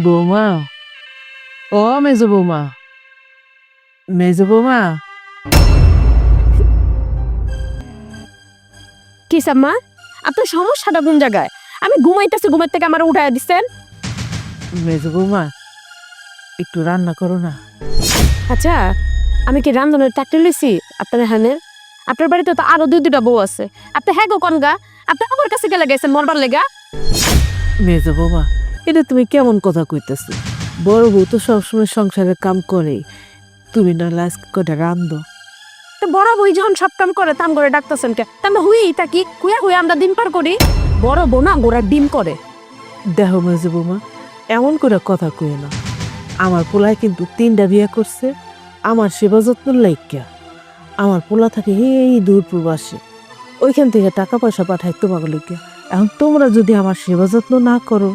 বৌমা, ও মেজো বৌমা, মেজো বৌমা। কি সাম্মা, আপনার সমস্যাটা কোন জায়গায়? আমি ঘুমাইতেছি, ঘুমের থেকে আমার উঠায় দিচ্ছেন। মেজো বৌমা, একটু রান্না করো না। আচ্ছা, আমি কি রান্ধনের ট্রাক্টর লইছি আপনার হানের? আপনার বাড়িতে তো আরো দুটা বউ আছে। আপনি হ্যাঁ গো কনগা, আপনি আমার কাছে গেলে গেছেন মরবার লেগা। মেজো বৌমা, এটা তুমি কেমন কথা কইতেছ? বড় বউ তো সবসময় সংসারের কাম করে, তুমি না লাস্ট কটা রান্ধো। তো বড় বই যখন সব কাম করে তাম করে ডাকতেছেন কে? তা আমরা হুই থাকি, হুইয়া হুইয়া আমরা দিন পার করি। বড় বউ না গোড়ার ডিম করে। দেখো মেজো বৌমা, এমন করে কথা কই না। আমার পোলায় কিন্তু 3টা বিয়ে করছে আমার সেবা যত্ন লাইকা। আমার পোলা থাকে এই দূর প্রবাসে, ওইখান থেকে টাকা পয়সা পাঠায় তোমাকে লইকা। এখন তোমরা যদি আমার সেবা যত্ন না করো।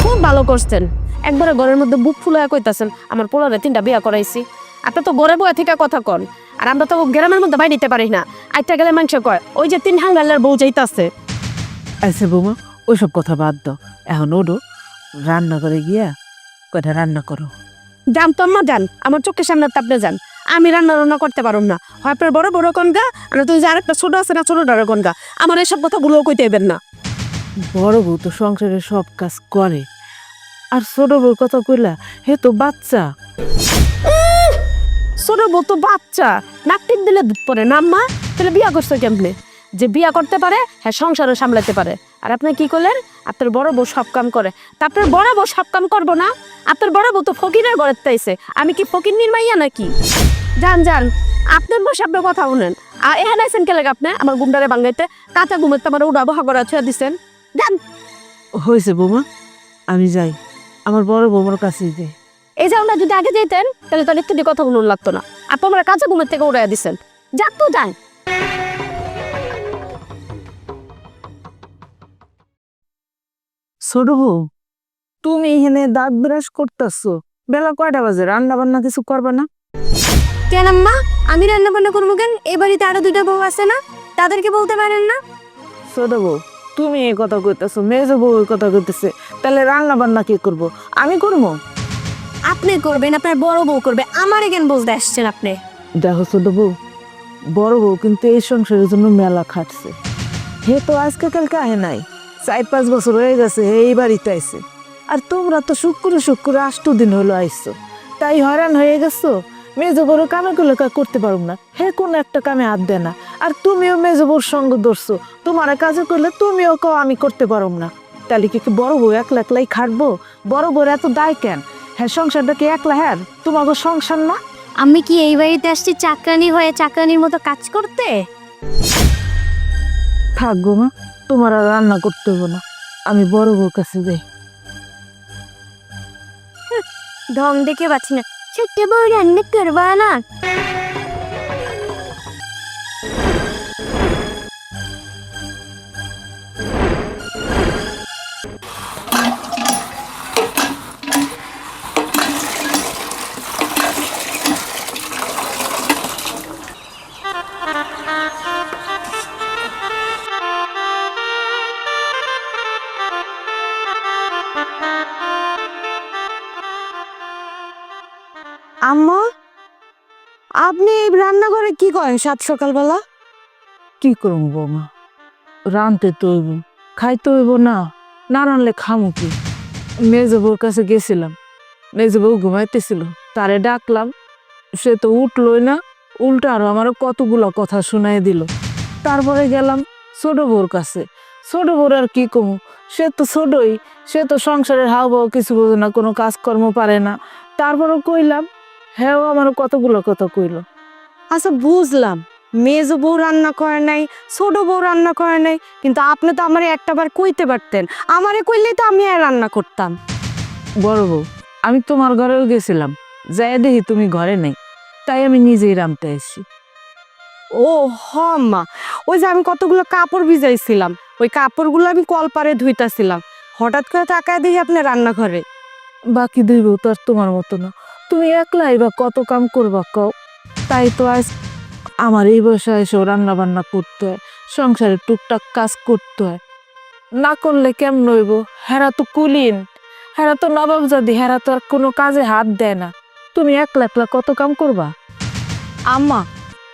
খুব ভালো করছেন, একবারে ঘরের মধ্যে বুক ফুলায়া কইতাছেন আমার পোলারে 3টা বিয়া করাইছি। আপনি তো ঘরে বয়ে থেকে কথা কন, আর আমরা তো গ্রামের মধ্যে বাই নিতে পারি না। আইটা গেলে মানুষ কয় ওই যে 3 হাঙ্গালের বউ যাইতাছে। আচ্ছা বৌমা, ওইসব কথা বাদ দাও। এখন ওডো, রান্না করে গিয়া কয়টা রান্না করো। যান তো আম্মা যান, আমার চোখের সামনে আপনি যান। আমি রান্না রান্না করতে পারুম না। হয় আপনার বড় বড় কনগা, আর তুই যে আরেকটা ছোট আছে না, ছোট ডারে কনগা। আমার এইসব কথা ভুলেও কইতে হইবেন না। বড় বউ তো সংসারের সব কাজ করে, আর ছোট বউর কথা কইলা, হে তো বাচ্চা। ছোট বউ তো বাচ্চা, নাক টিপ দিলে দুধ পরে না আম্মা? তাহলে বিয়া করছো কেমনে? যে বিয়া করতে পারে হ্যাঁ সংসারও সামলাতে পারে। আর আপনি কি করলেন? আপনার বড় বউ সব কাম করে, তা আপনার বড় বউ সব কাম করবো না? আপনার বড় বউ তো ফকিরের ঘরের তাইছে, আমি কি ফকির নির্মাইয়া নাকি? যান যান, আপনার বসে আপনার কথা শুনেন। আর এখানে আইসেন কে লাগে আপনি আমার গুমডারে বাঙ্গাইতে? কাঁচা ঘুমের তো আমার উড়া বহা করা ছুঁয়া দিচ্ছেন। যান। হয়েছে বৌমা, আমি যাই, আমার বড় বৌমার কাছেই যাই। এই যে আমরা যদি আগে যেতেন তাহলে তো একটু কথা শুনুন লাগতো না। আপনি আমার কাঁচা ঘুমের থেকে উড়াইয়া দিচ্ছেন। যান তো যান। ছোট বউ, তুমি এখানে দাঁত ব্রাশ করতেছো, বেলা কয়টা বাজে? রান্না বান্না কিছু করবে না? কেন আম্মা, আমি রান্না বান্না করবো কেন? এই বাড়িতে আরো 2টা বউ আছে না, তাদেরকে বলতে পারেন না? ছোট বউ, তুমি এই কথা কইতেছো, মেজো বউ এই কথা কইতেছে, তাহলে রান্না বান্না কে করবো? আমি করবো? আপনি করবেন, আপনার বড় বউ করবে, আমারে কেন বলতে আসছেন আপনি? দেখো ছোট বউ, বড় বউ কিন্তু এই সংসারের জন্য মেলা খাটছে। হে তো আজকে কালকে আহে নাই, 4-5 বছর হয়ে গেছে এই বাড়িতে আইছে। আর তোমরা তো শুক্র শুক্র 8 দিন হলো আইছো, তাই হয়রান হয়ে গেছো। মেজো বড় কামে গুলো করতে পারো না, হে কোনো একটা কামে হাত দেয় না। আর তুমিও মেজো বউর সঙ্গ ধরছো, তোমার কাজে করলে তুমিও কও আমি করতে পারো না। তাহলে কি বড় বউ একলা একলাই খাটবো? বড় বউর এত দায় কেন? হ্যাঁ, সংসারটা কি একলা? হ্যাঁ, তোমাকে সংসার না? আমি কি এই বাড়িতে আসছি চাকরানি হয়ে চাকরানির মতো কাজ করতে? থাকবো মা, তোমার আর রান্না করতে হবে না, আমি বড় বউর কাছে যাই। ঢং দেখে পাচ্ছি না, ছোট্ট বউ রান্না করবা না? আম্মা, আপনি এই রান্নাঘরে কি করেন সাত সকালবেলা? কি করবো বৌমা, রানতে তো হইব, খাইতে হইব না, না রানলে খামু কি? মেজো বউর কাছে গেছিলাম, মেজো বউ ঘুমাইতেছিল, তারে ডাকলাম, সে তো উঠলই না, উল্টা আরো আমারও কতগুলো কথা শুনাই দিল। তারপরে গেলাম ছোট বউর কাছে, ছোট বউর আর কি কমু, সে তো ছোটই, সে তো সংসারের হাওয়াও কিছু বোঝে না, কোনো কাজকর্ম পারে না। তারপরে কইলাম, হ্যাঁ আমারও কতগুলো কথা কইল। আচ্ছা বুঝলাম, মেজো বউ রান্না করে নাই, ছোট বউ রান্না করে নাই, কিন্তু আপনি তো আমারে একটাবার কইতে পারতেন। আমারে কইলেই তো আমি আর রান্না করতাম। বড় বউ, আমি তোমার ঘরেও গেছিলাম, যাই দেখি তুমি ঘরে নেই, তাই আমি নিজেই রামতে এসেছি। ও হ মা, ওই যে আমি কতগুলো কাপড় ভিজাইছিলাম, ওই কাপড়গুলো আমি কলপারে ধুইতাছিলাম, হঠাৎ করে তাকায় দেখি আপনি রান্নাঘরে। বাকি 2 বউ তো আর তোমার মতো না, তুমি একলাই বা কত কাম করবা কও? তাই তো আজ আমার এই বয়সে এসেও রান্না বান্না করতে হয়, সংসারে টুকটাক কাজ করতে হয়, না করলে কেমন হইব? হেরা তো কুলিন, হেরা তো নবাবজাদি, হেরা তো আর কোনো কাজে হাত দেয় না। তুমি একলা একলা কত কাম করবা? আম্মা,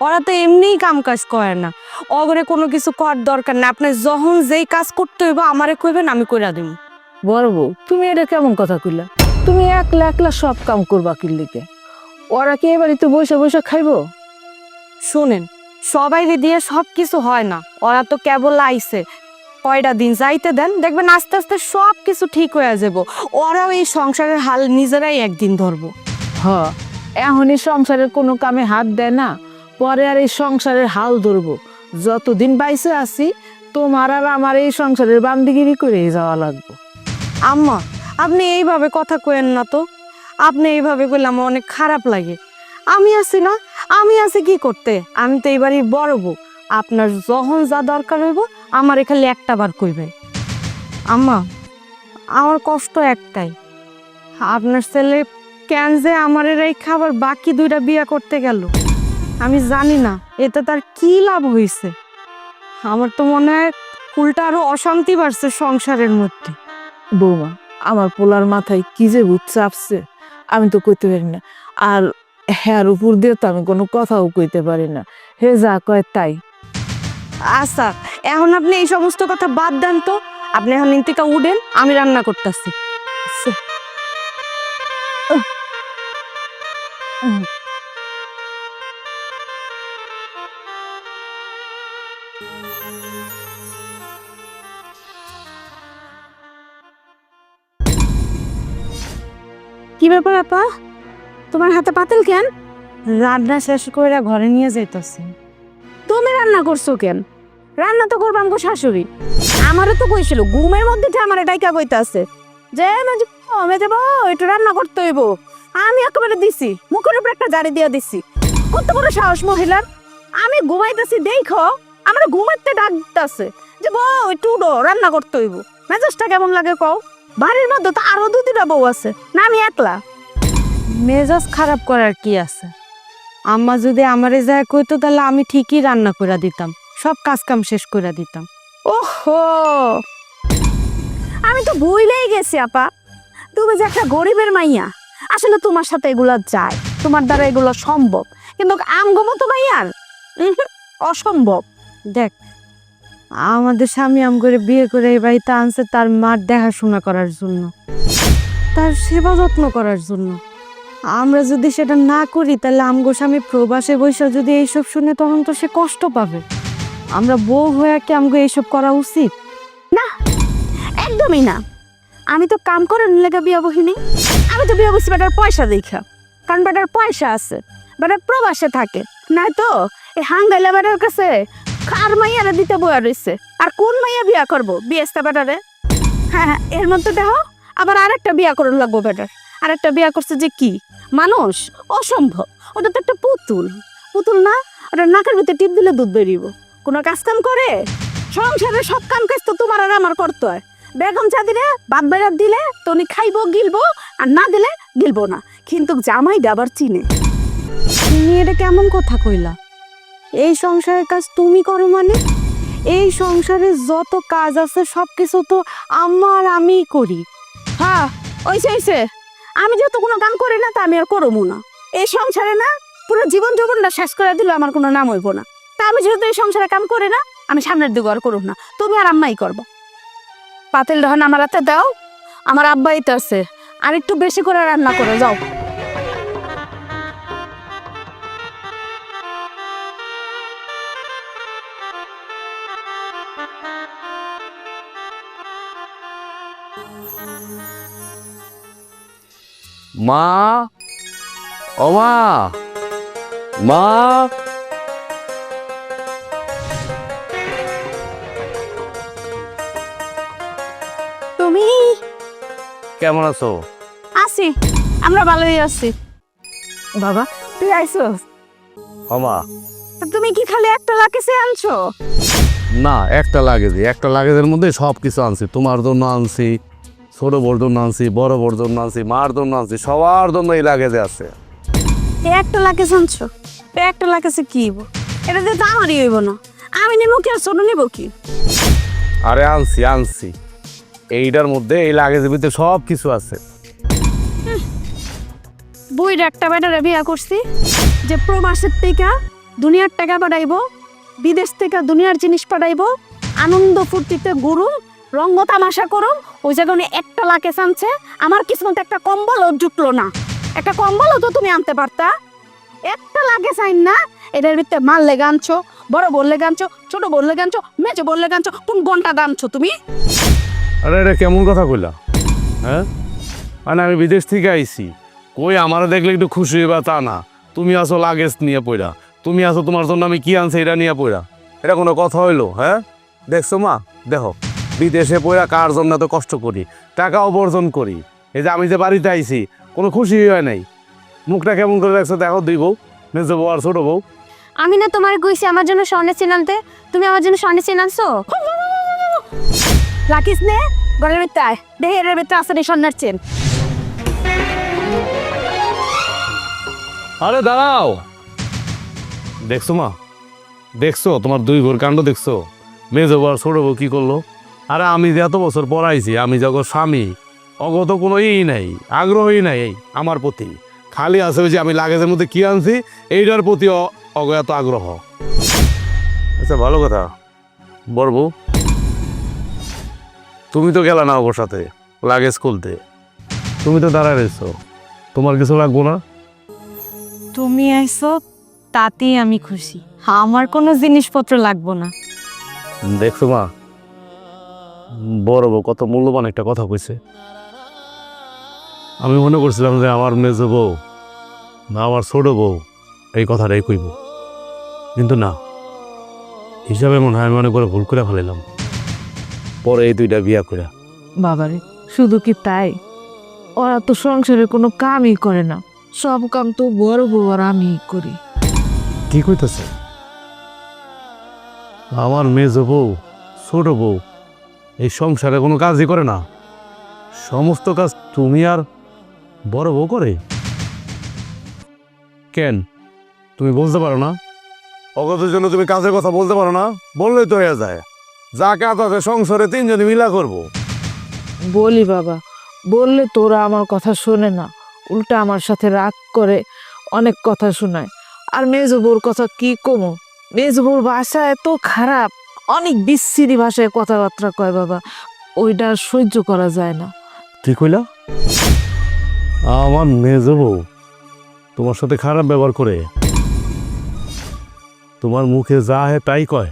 ওরা তো এমনিই কাম কাজ করে না, অগরে কোনো কিছু করার দরকার না। আপনি যখন যেই কাজ করতে হইব আমারে কইবেন, আমি কইরা দিব। বড় বউ, তুমি এটা কেমন কথা কইলা? তুমি একলা একলা সব কাম করবা কিল্লিকে? ওরা কি এবারে তো বসে বসে খাইবো? শুনেন, সবাই দিয়ে সব কিছু হয় না। ওরা তো কেবল আইছে, কয়টা দিন যাইতে দেন, দেখবেন আস্তে আস্তে সব কিছু ঠিক হয়ে যাব। ওরাও এই সংসারের হাল নিজেরাই একদিন ধরবো। হ, এখনই সংসারের কোনো কামে হাত দেয় না, পরে আর এই সংসারের হাল ধরবো। যতদিন বাইসে আছি তোমার আর আমার এই সংসারের বান্দিগিরি করে যাওয়া লাগবে। আম্মা, আপনি এইভাবে কথা কইেন না তো। আপনি এইভাবে কইলে আমার অনেক খারাপ লাগে। আমি আছি না, আমি আছি কি করতে? আমি তো এইবারই বড় বউ। আপনার যখন যা দরকার হইব আমার খালি একটা বার কইবে। আম্মা, আমার কষ্ট একটাই, আপনার ছেলে কেন যে আমার এই খাবার বাকি দুইটা বিয়া করতে গেল। আমি জানি না এতে তার কি লাভ হইছে। আমার তো মনে হয় উল্টা আরো অশান্তি বাড়ছে সংসারের মধ্যে। বৌমা, আমার পোলার মাথায় কি যে ভূত চাপছে আমি তো কইতে পারি না। আর হ্যার উপর দিয়ে তো আমি কোনো কথাও কইতে পারি না। হে যা কয় তাই। আচ্ছা, এখন আপনি এই সমস্ত কথা বাদ দেন তো। আপনি এখন ইন্তিকা উঠেন, আমি রান্না করতেছি। কি ব্যাপার আপা, তোমার হাতে পাতিল কেন? রান্না শেষ করে ঘরে নিয়ে যাইতেছি। তুমি রান্না করছো কেন? রান্না তো করবো আমগো শাশুড়ি। আমারও তো কইছিল ঘুমের মধ্যে আমার ডাইকা কইতাছে যে মেজে বউ একটু রান্না করতে হইব। আমি একেবারে দিছি, মুখের উপর একটা জারি দিয়া দিছি। কত বড় সাহস মহিলার! আমি ঘুমাইতেছি দেখো আমার ঘুমাইতে ডাক দিতেছে যে বউ একটু উঠো, রান্না করতে হইব। মেজাজটা কেমন লাগে কও? বাড়ির মধ্যে তো আরো দুটা বউ আছে না, আমি একলা। মেজাজ খারাপ করার কি আছে? আম্মা যদি আমারে যায় কইতো তাহলে আমি ঠিকই রান্না করে দিতাম, সব কাজ কাম শেষ করে দিতাম। ওহো, আমি তো ভুলেই গেছি আপা, তুমি যে একটা গরিবের মাইয়া। আসলে তোমার সাথে এগুলা যায়, তোমার দ্বারা এগুলো সম্ভব, কিন্তু আমগো মতো মাইয়ার অসম্ভব। দেখ, আমাদের স্বামী আম করে বিয়ে করে এই বাড়িতে আনছে তার মার দেখাশোনা করার জন্য, তার সেবা যত্ন করার জন্য। আমরা যদি সেটা না করি তাহলে আমগো স্বামী প্রবাসে বৈশা যদি এইসব শুনে তখন তো সে কষ্ট পাবে। আমরা বউ হয়ে কি আমগো এইসব করা উচিত? না, একদমই না। আমি তো কাম করার লেগে বিয়া বহিনি, আমি তো বিয়া বসি বেটার পয়সা দেখা। কারণ বেটার পয়সা আছে, বেটার প্রবাসে থাকে, নাই তো এই হাঙ্গাইলা বেটার কাছে কার মাইয়ারা দিতে বয়া রইছে। আর কোন মাইয়া বিয়া করবো বিয়েস্তা বেটারে? হ্যাঁ, এর মধ্যে দেখো আবার আরেকটা বিয়া করুন লাগবো বেটার। আরেকটা বিয়া করছে যে কি মানুষ, অসম্ভব। ওটা তো একটা পুতুল, পুতুল না, ওটা নাকের ভিতরে টিপ দিলে দুধ বেরিব। কোনো কাজ কাম করে? সংসারের সব কাম কাজ তো তোমার আর আমার করতে হয়। বেগম চা দিলে বাদ বেড়াত দিলে তো উনি খাইবো গিলবো, আর না দিলে গিলবো না। কিন্তু জামাই আবার চিনে। তুমি এটা কেমন কথা কইলা? এই সংসারের কাজ তুমি করো মানে? এই সংসারে যত কাজ আছে সবকিছু তো আম্মা আর আমিই করি। হ্যাঁ, ওইসে আমি যেহেতু কোনো কাম করি না তা আমি আর করবো না। এই সংসারে না পুরো জীবনটা শেষ করে দিলে আমার কোনো নাম হইব না। তা আমি যেহেতু এই সংসারে কাম করি না, আমি সামনের দিকে আর করব না। তুমি আর আম্মাই করবো। পাতিল দহন আমার হাতে দাও, আমার আব্বাই তো আছে, আর একটু বেশি করে রান্না করে যাও। মা, ও মা, মা, তুমি কেমন আছো? আছি, আমরা ভালোই আছি। বাবা, তুই আইছস? ও মা, তুমি কি খালি একটা লাকেসে আনছো? না, একটা লাগেজে, একটা লাগেজের মধ্যে সব কিছু আনছি। তোমার জন্য আনছি, ছোট বড় জন্য আনছি, বড় বড় জন্য আনছি, মার জন্য আনছি, সবার জন্য এই লাগেজে আছে। এই একটা লাকেস আনছো? এই একটা লাকেসে কি হইব? এটা দিয়ে তো আমারই হইব না। আমি নেবো কি আর ছোট নেবো কি? আরে আনছি আনছি, এইটার মধ্যে এই লাগেজের ভিতরে সব কিছু আছে। বইয়ের একটা বেটারে বিয়া করছি যে প্রবাসের থেকে দুনিয়ার টাকা পাঠাইবো, বিদেশ থেকে দুনিয়ার জিনিস পাঠাইবো, আনন্দ ফুর্তিতে ঘুরুম, রঙ্গ তামাশা করুম। ওই জায়গায় একটা লাকেজ আনছে, আমার কিসমত একটা কম্বলও জুটলো না। একটা কম্বলও তো তুমি আনতে পারতা। একটা লাকেজ আইন না, এটার ভিতরে মাল লেগে আনছো, বড় বললে গানছো, ছোট বললে গানছো, মেজো বললে গানছো, কোন ঘন্টা গানছো তুমি? আরে এটা কেমন কথা কইলা? হ্যাঁ, মানে আমি বিদেশ থেকে আইছি, কই আমার দেখলে একটু খুশি হইবা তা না। তুমি আসো লাগেজ নিয়ে পড়া, তুমি আসো তোমার জন্য আমি কি আনছি এটা নিয়ে পড়া, এটা কোনো কথা হইলো? হ্যাঁ, দেখছো মা, দেখো বিদেশে পড়া কার জন্য এত কষ্ট করি, টাকা উপার্জন করি, এই যে আমি যে বাড়িতে আইছি কোনো খুশি হয় নাই। মুখটা কেমন করে রাখছো দেখো, দুই বউ, মেজো বউ আর ছোট বউ। আমি না তোমার কইছি আমার জন্য স্বর্ণের চেন আনতে, তুমি আমার জন্য স্বর্ণের চেন আনছো? লাকিস নে গলের ভিতরে আয়, দেহের ভিতরে আছে নি স্বর্ণের চেন। আরে দাঁড়াও, দেখছো মা, দেখছো তোমার দুই ঘর কাণ্ড দেখছো? মেজো বউ আর ছোট বউ কি করলো? আরে আমি যে এত বছর পড়াইছি, আমি যখন স্বামী, অগত কোনো নাই, আগ্রহই নাই আমার প্রতি, খালি আছে ওই যে আমি লাগেজের মধ্যে কি আনছি এইটার প্রতি এত আগ্রহ। আচ্ছা ভালো কথা, বড় বউ তুমি তো গেলা না ওর সাথে লাগেজ খুলতে, তুমি তো দাঁড়ায় রয়েছো, তোমার কিছু লাগবো না? তুমি আইছো তাতেই আমি খুশি, আমার কোনো জিনিসপত্র লাগবো না। দেখছো মা, বড় বউ কত মূল্যবান একটা কথা কইছে। আমি মনে করছিলাম যে আমার মেজো বউ না আমার ছোট বউ এই কথাটাই কইব, কিন্তু না, হিসাবে মনে হয় আমি মনে করে ভুল করে ফেলাম পরে এই দুইটা বিয়া করে। বাবারে, শুধু কি তাই? ওরা তো সংসারে কোনো কামই করে না, সব কাম তো বড় বউ আর আমি করি। কি কইতেছে? আমার মেজো বউ ছোট বউ এই সংসারে কোনো কাজই করে না, সমস্ত কাজ তুমি আর বড় বউ করে? কেন তুমি বলতে পারো না? অগতের জন্য তুমি কাজের কথা বলতে পারো না? বললেই তো হয়ে যায়, যা কাজ আছে সংসারে তিনজনে মিলা করবো। বলি বাবা, বললে তোরা আমার কথা শোনে না, উল্টা আমার সাথে রাগ করে অনেক কথা শোনায়। আর মেজো বউর কথা কি কমো, মেজো বউর ভাষা এত খারাপ, অনেক বিশ্রী ভাষায় কথাবার্তা কয় বাবা, ওইটা আর সহ্য করা যায় না। কি কইলা? আমার মেজো বউ তোমার সাথে খারাপ ব্যবহার করে? তোমার মুখে যা হে তাই কয়?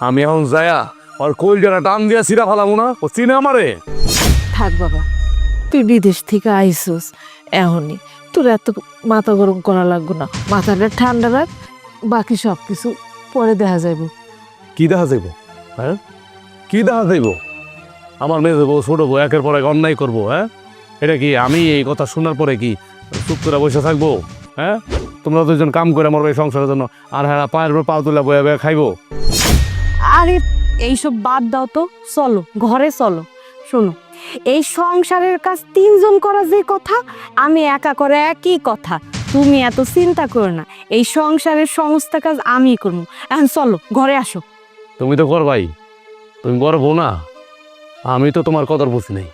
আমি এখন যায়া আর কইল যারা টান দিয়া সিরা ফালামো না, ও চিনে আমারে? থাক বাবা, তুই বিদেশ থেকে আইসোস এখনই, তোর এত মাথা গরম করা লাগবে না, মাথাটা ঠান্ডা রাখ, বাকি সব কিছু পরে দেখা যাইব। কি দেখা যাইব? হ্যাঁ, কি দেখা যাইব? আমার মেজো বউ ছোট বউ একের পর এক অন্যায় করবো? হ্যাঁ, এটা কি আমি এই কথা শোনার পরে কি চুপ করে বসে থাকবো? হ্যাঁ, তোমরা দুজন কাম করে মরবে এই সংসারের জন্য, আর হ্যাঁ পায়ের উপর পাও তুলে বয়ে বয়ে খাইবো? আরে এইসব বাদ দাও তো, চলো ঘরে চলো। শোনো, এই সংসারের কাজ তিনজন করা যে কথা, আমি একা করে একই কথা। তুমি এত চিন্তা করো না, এই সংসারের সমস্ত কাজ আমি করবো। এখন চলো ঘরে আসো। তুমি তো করবাই, তুমি বড় বউ না? আমি তো তোমার কদর বুঝি নাই।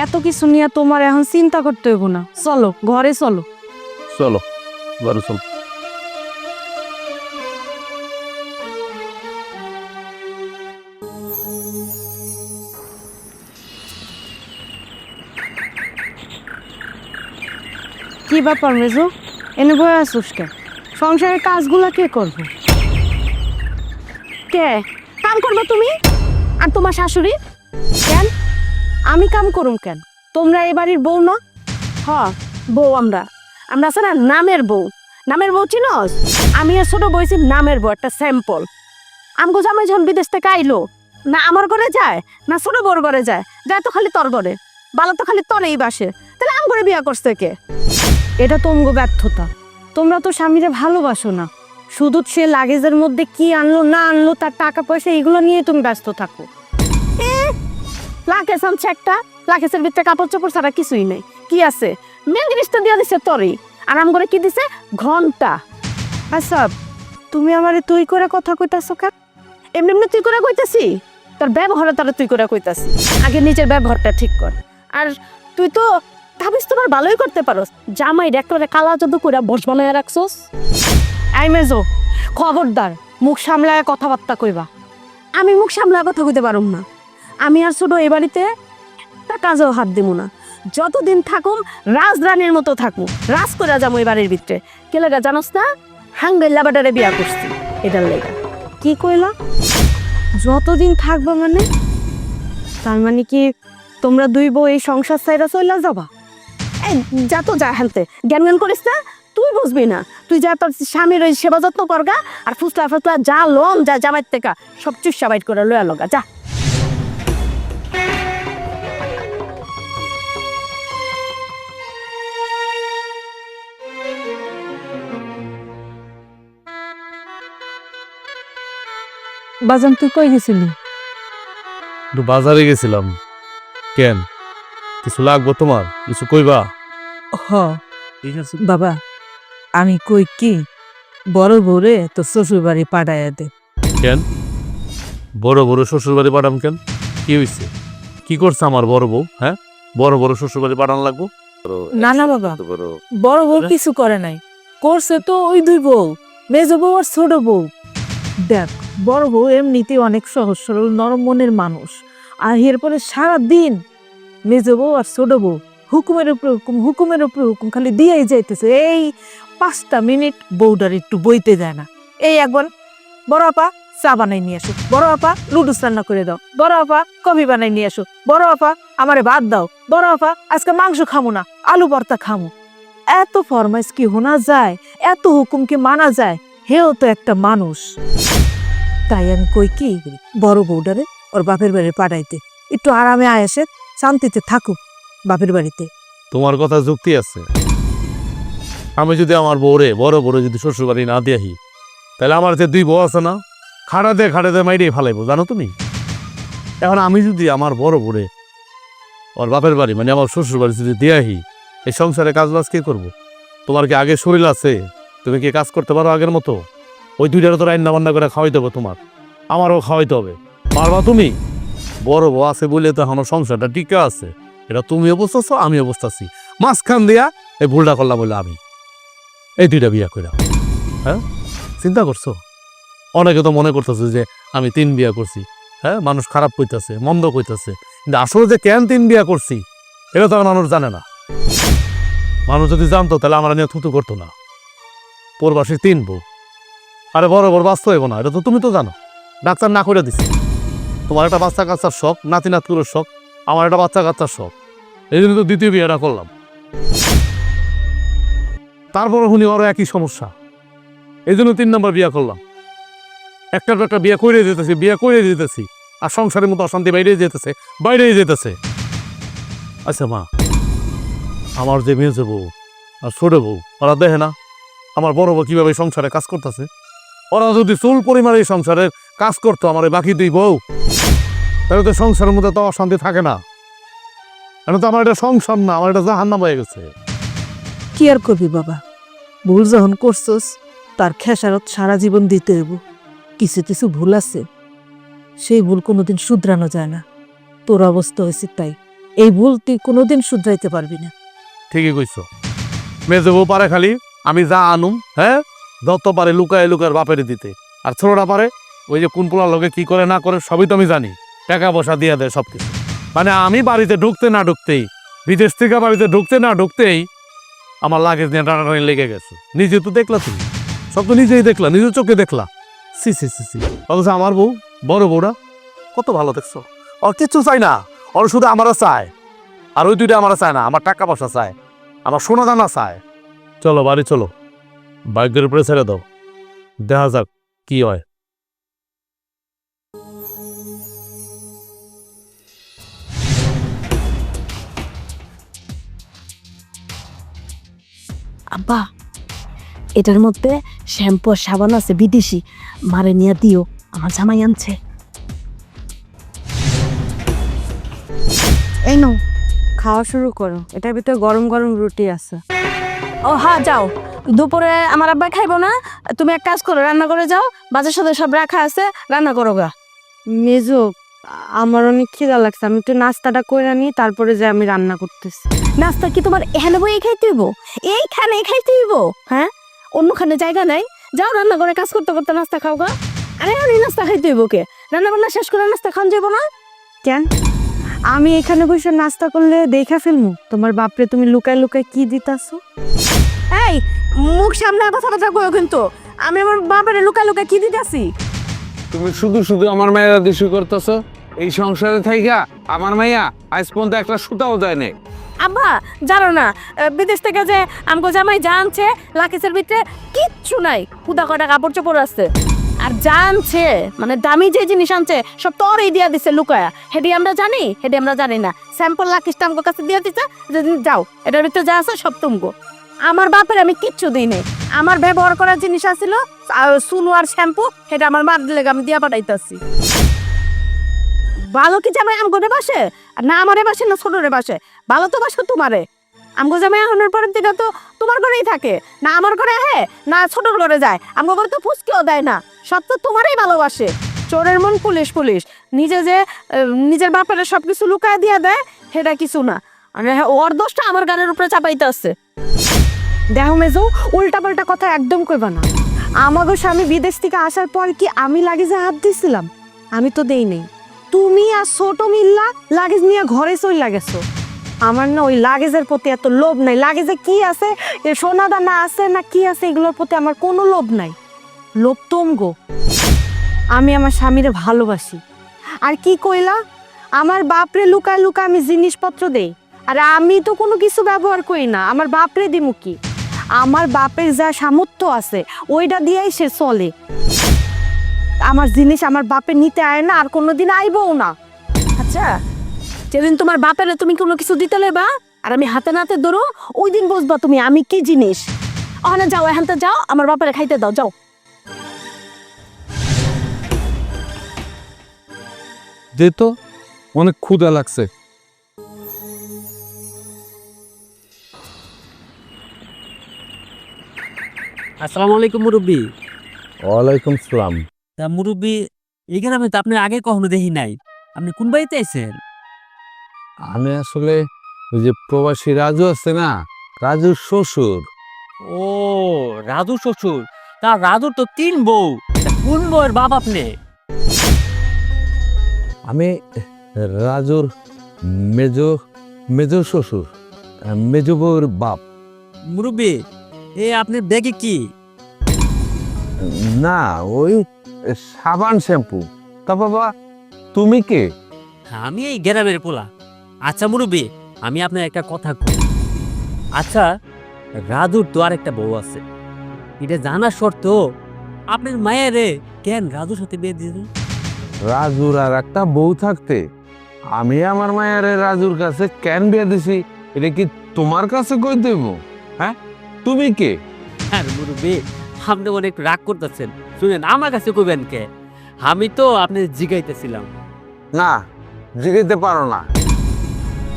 এত কিছু নিয়ে তোমার এখন চিন্তা করতে হইব না, চলো ঘরে চলো। চলো ঘরে চলো। কি ব্যাপার মেজো, এনে বয়ে আসুস কে? সংসারের কাজগুলা কে করবো? কে কাম করবে তুমি আর তোমার শাশুড়ি? কেন আমি কাম করুম কেন? তোমরা এ বাড়ির বউ না? হ বউ, আমরা আমরা আছে না নামের বউ। নামের বউ চিনস? আমি আর ছোট বইছি নামের বউ, একটা স্যাম্পল। আমগো জামাই যখন বিদেশ থেকে আইলো, না আমার ঘরে যায় না ছোট বউর ঘরে যায়, যায় তো খালি তোর ঘরে, বালো তো খালি তোরেই বাসে। তাহলে আম ঘরে বিয়া করছে কে? এটা তোমগো ব্যর্থতা। তোমরা তো স্বামীরে ভালোবাসো না, শুধু সে লাগেজের মধ্যে কি আনলো না আনলো, তার টাকা পয়সা এগুলো নিয়ে তুমি ব্যস্ত থাকো। লাকেজ আনছে একটা, লাকেজের ভিতরে কাপড় চোপড় ছাড়া কিছুই নেই। কি আছে? মেন জিনিসটা দিয়ে দিছে তরি, আর আম করে কি দিছে? ঘন্টা। আচ্ছা, তুমি আমারে তুই করে কথা কইতাছো কেন? এমনি এমনি তুই করে কইতেছি? তোর ব্যবহারে তারা তুই করে কইতাছি, আগে নিজের ব্যবহারটা ঠিক কর। আর তুই তো ভাবিস তোমার ভালোই করতে পারোস, জামাই একেবারে কালা জাদু করে বস বানায় রাখছোস। এই মেজো, খবরদার মুখ সামলায় কথাবার্তা কইবা। আমি মুখ সামলায় কথা কইতে পারুম না। আমি আর ছোট এ বাড়িতে একটা কাজেও হাত দিব না। যতদিন থাকুম রাজরানীর মতো থাকুম, রাজ করে যাবো এই বাড়ির ভিতরে। কে লাগা জানোস না? হাঙ্গাইল্লা বাটারে বিয়া করছি, এটার লেগা। কি কইলা? যতদিন থাকবা মানে? তার মানে কি তোমরা দুই বউ এই সংসার ছাইরা চইলা যাবা? এই যা তো যা হানতে, জ্ঞান জ্ঞান করিস না, তুই বুঝবি না। তুই যা তোর স্বামীর ওই সেবা যত্ন করগা, আর ফুসলা ফুসলা যা লোন যা জামাইর থেকে সব চুষা বাইট করে লয়া লগা যা। বাজান তুই কই গেছিলি? একটু বাজারে গেছিলাম। কেন, কিছু লাগবো তোমার? কিছু কইবা? হ ঠিক আছে। বাবা, আমি কই কি, বড় বউরে তো শ্বশুর বাড়ি পাঠাইয়া দে। কেন বড় বড় শ্বশুর বাড়ি পাঠাম কেন? কি হয়েছে? কি করছে আমার বড় বউ? হ্যাঁ, বড় বড় শ্বশুর বাড়ি পাঠানো লাগবো? না না বাবা, বড় বউ কিছু করে নাই, করছে তো ওই দুই বউ, মেজ বউ আর ছোট বউ। দেখ, বড় বউ এমনিতে অনেক সহজ সরল নরম মনের মানুষ, আর এরপরে সারাদিন মেজ বউ আর ছোট বউ হুকুমের উপরে হুকুম, হুকুমের উপরে হুকুম খালি দিয়েই যাইতেছে। এই 5টা মিনিট বউটার একটু বইতে যায় না। এই একবার বড় আপা চা বানাই নিয়ে আসো, বড় আপা লুডুস রান্না করে দাও, বড় আপা কফি বানাই নিয়ে আসো, বড় আপা আমারে ভাত দাও, বড় আপা আজকে মাংস খামু না, আলু ভর্তা খামু। এত ফরমাইশ কি হোনা যায়? এত হুকুম কি মানা যায়? হেও তো একটা মানুষ। তাই আমি কই কি, বড় বউডারে ওর বাপের বাড়ি পাঠাইতে, একটু আরামে আয়েসে শান্তিতে থাকুক বাপের বাড়িতে। তোমার কথা যুক্তি আছে। আমি যদি আমার বউরে বড় বড় যদি শ্বশুর বাড়ি না দিয়াহি, তাহলে আমার যে 2 বউ আছে না, খাড়াতে মাইরে ফালাইবো, জানো তুমি? এখন আমি যদি আমার বড় বউরে ওর বাপের বাড়ি মানে আমার শ্বশুর বাড়ি যদি দিয়াহি, এই সংসারে কাজ বাজ কে করবো? তোমার কি আগে শরীর আছে? তুমি কি কাজ করতে পারো আগের মতো? ওই 2টারও তো রান্না বান্না করে খাওয়াইতে হবে তোমার, আমারও খাওয়াইতে হবে। পারবা তুমি? বড় বউ আছে বলে তো এখনো সংসারটা টিকে আছে। এটা তুমিও বুঝতেছ, আমিও বুঝতেছি। মাঝখান দিয়া এই ভুলটা করলাম বলে আমি এই 2টা বিয়া কইরা। হ্যাঁ, চিন্তা করছো? অনেকে তো মনে করতেছে যে আমি 3 বিয়া করছি। হ্যাঁ, মানুষ খারাপ কইতাছে, মন্দ কইতাছে, কিন্তু আসলে যে কেন 3 বিয়া করছি এটা তো মানুষ জানে না। মানুষ যদি জানতো তাহলে আমরা নিয়ে থুতু করতো না। পরবাসী 3 বউ, আরে বড় বড় বাঁচতে হইব না, এটা তো তুমি তো জানো। ডাক্তার না করে দিছি। তোমার একটা বাচ্চা কাচ্চার শখ, নাতি নাতকুরের শখ, আমার একটা বাচ্চা কাচ্চার শখ, এই জন্য তো 2য় বিয়েটা করলাম। তারপরে শুনি আরো একই সমস্যা, এই জন্য 3 নম্বর বিয়া করলাম। একটার পর একটা বিয়ে করে দিতেছি, আর সংসারের মতো অশান্তি বাইরেই যেতেছে। আচ্ছা মা, আমার যে মেয়ে বউ আর ছোট বউ, ওরা দেখে না আমার বড় বউ কিভাবে সংসারে কাজ করতেছে? ওরা যদি চুল পরিমাণে এই সংসারের কাজ করতো আমার বাকি 2 বউ, তাহলে তো সংসারের মধ্যে তো অশান্তি থাকে না। এখন তো আমার এটা সংসার না, আমার এটা জাহান্নাম হয়ে গেছে। কি আর করবি বাবা, ভুল যখন করছস তার খেসারত সারা জীবন দিতে হইব। কিছু কিছু ভুল আছে, সেই ভুল কোনোদিন শুধরানো যায় না। তোর অবস্থা হয়েছে তাই, এই ভুল তুই কোনোদিন শুধরাইতে পারবি না। ঠিকই কইছো। মেজে বউ পারে খালি আমি যা আনুম, হ্যাঁ, যত পারে লুকায় বাপের দিতে, আর ছোটরা পারে ওই যে কোন পোলার লোকে কি করে না করে সবই তো আমি জানি, টাকা পয়সা দিয়ে দেয় সবকিছু। মানে আমি বাড়িতে ঢুকতে না ঢুকতেই, বিদেশ থেকে বাড়িতে ঢুকতে না ঢুকতেই আমার লাগেজ নিয়ে টানাটানি লেগে গেছে। নিজে তো দেখলা, তুমি সব তো নিজেই দেখলা, নিজের চোখে দেখলা। সি সি সি সি, অথচ আমার বউ, বড় বউরা কত ভালো দেখছো। ওর কিচ্ছু চাই না, ওর শুধু আমারও চায়। আর ওই 2টা আমারও চায় না, আমার টাকা পয়সা চায়, আমার সোনা দানা চায়। চলো বাড়ি চলো, বাইকের উপরে ছেড়ে দাও, দেখা যাক কি হয়। আব্বা, এটার মধ্যে শ্যাম্পু আর সাবান আছে বিদেশি, মারে নিয়ে দিও, আমার জামাই আনছে। এই নাও, খাওয়া শুরু করো। এটার ভিতরে গরম গরম রুটি আছে। ও হ্যাঁ, যাও। দুপুরে আমার আব্বা খাইবো না, তুমি এক কাজ করো, রান্না করে যাও, বাজার সাথে সব রাখা আছে, রান্না করো গা। মেজো, আমার অনেক খিদা লাগছে, আমি একটু নাস্তাটা করে নিই, তারপরে যে আমি রান্না করতেছি। নাস্তা কি তোমার এখানে বই খাইতে হইব? এইখানে খাইতে হইব? হ্যাঁ, অন্যখানে জায়গা নাই? যাও রান্না করে কাজ করতে করতে নাস্তা খাও গা। আরে আমি নাস্তা খাইতে হইব কে? রান্না বান্না শেষ করে নাস্তা খান যাবো না? কেন আমি এখানে বসে নাস্তা করলে দেখা ফেলমু তোমার বাপরে তুমি লুকায় লুকায় কি দিতাছো? এই মুখ সামনে কথাবার্তা কইও কিন্তু। আমি আমার বাবারে লুকায় লুকায় কি দিতেছি? তুমি শুধু শুধু আমার মায়েরা দিশু করতেছো। এই সংসারে থাইকা আমার মাইয়া আজ পর্যন্ত একটা সুতাও দেয় নাই। আব্বা জানো না, বিদেশ থেকে যে আমগো জামাই জানছে লাকিসের ভিতরে কিচ্ছু নাই, খুদা কটা কাপড় চোপড় আছে। আর জানছে মানে দামি যে জিনিস আনছে সব তোরই দিয়া দিছে লুকায়া। হেডি আমরা জানি, হেডি আমরা জানি না। স্যাম্পল লাকিসটা আমগো কাছে দিয়ে দিছে যে যাও এটার ভিতরে যা আছে সব তুমগো। আমার বাপের আমি কিচ্ছু দিই নাই। আমার ব্যবহার করার জিনিস আছিল সুনু আর শ্যাম্পু, সেটা আমার মার দিলে আমি দিয়া পাঠাইতাছি। ভালো কি জামাই আমগোরে বাসে? না আমারে বাসে না ছোটরে বাসে? ভালো তো বাসো তোমারে। আমগো জামাই আহনের পরের দিকে তো তোমার ঘরেই থাকে, না আমার ঘরে হে না ছোটর ঘরে যায়। আমগো ঘরে তো ফুসকেও দেয় না, সব তো তোমারই ভালোবাসে। চোরের মন পুলিশ পুলিশ, নিজে যে নিজের বাপের সবকিছু লুকায় দিয়া দেয় সেটা কিছু না। মানে ওর দোষটা আমার গানের উপরে চাপাইতে আছে। দেখো মেজো, উল্টা পাল্টা কথা একদম কইবা না। আমাগো স্বামী বিদেশ থেকে আসার পর কি আমি লাগেজে হাত দিছিলাম? আমি তো দেই নাই। তুমি আর ছোট মিল্লা লাগেজ নিয়ে ঘরে চইলা গেছো। আমার না ওই লাগেজের প্রতি এত লোভ নাই। লাগেজে কি আছে, এ সোনা দানা আছে না কি আছে, এগুলোর প্রতি আমার কোনো লোভ নাই। লোভ তোমগো। আমি আমার স্বামীরে ভালোবাসি। আর কি কইলা, আমার বাপরে লুকায় লুকায় আমি জিনিসপত্র দেই। আর আমি তো কোনো কিছু ব্যবহার করি না, আমার বাপরে দিমু কি? আমার বাপের যা সামর্থ্য আছে ওইটা দিয়েই সে চলে। আমার জিনিস আমার বাপের নিতে আয় না, আর কোনোদিন আইবও না। আচ্ছা, যেদিন তোমার বাপের তুমি কোনো কিছু দিতে লেবা আর আমি হাতে নাতে ধরো, ওই দিন বুঝবা তুমি আমি কি জিনিস। ওখানে যাও, এখানতে যাও, আমার বাপের খাইতে দাও, যাও। দে তো, অনেক ক্ষুধা লাগছে। আসসালামু আলাইকুম মুরব্বী। ওয়ালাইকুম সালাম। তা মুরব্বী, এই গ্রামে তো আপনি আগে কখনো দেখি নাই। আপনি কোন বাড়িতে আছেন? আমি আসলে ওই যে প্রবাসী রাজু আছে না, রাজুর শ্বশুর। ও, রাজু শ্বশুর। তা রাজুর তো 3 বউ। তা কোন বউয়ের বাপ আপনি? আমি রাজুর মেজো মেজো শ্বশুর, মেজো বউর বাপ। মুরব্বী, এ আপনি দেখি কি? না, ওই সাবান শ্যাম্পু। তা বাবা, তুমি কে? আমি এই গ্রামের পোলা। আচ্ছা মুরব্বী, আমি আপনার একটা কথা কই। আচ্ছা, রাজুর তো আর একটা বউ আছে, এটা জানা সত্ত্বেও আপনার মায়েরে কেন রাজুর সাথে বিয়ে দিয়েছেন? রাজুর আর একটা বউ থাকতে আমি আমার মায়ের রাজুর কাছে কেন বিয়ে দিছি, এটা কি তোমার কাছে কই দেব? হ্যাঁ, তুমি কে? আর মুরব্বী, আপনি অনেক রাগ করতেছেন। শুনেন, আমার কাছে কইবেন কে? আমি তো আপনি জিগাইতেছিলাম। না, জিগাইতে পারো না।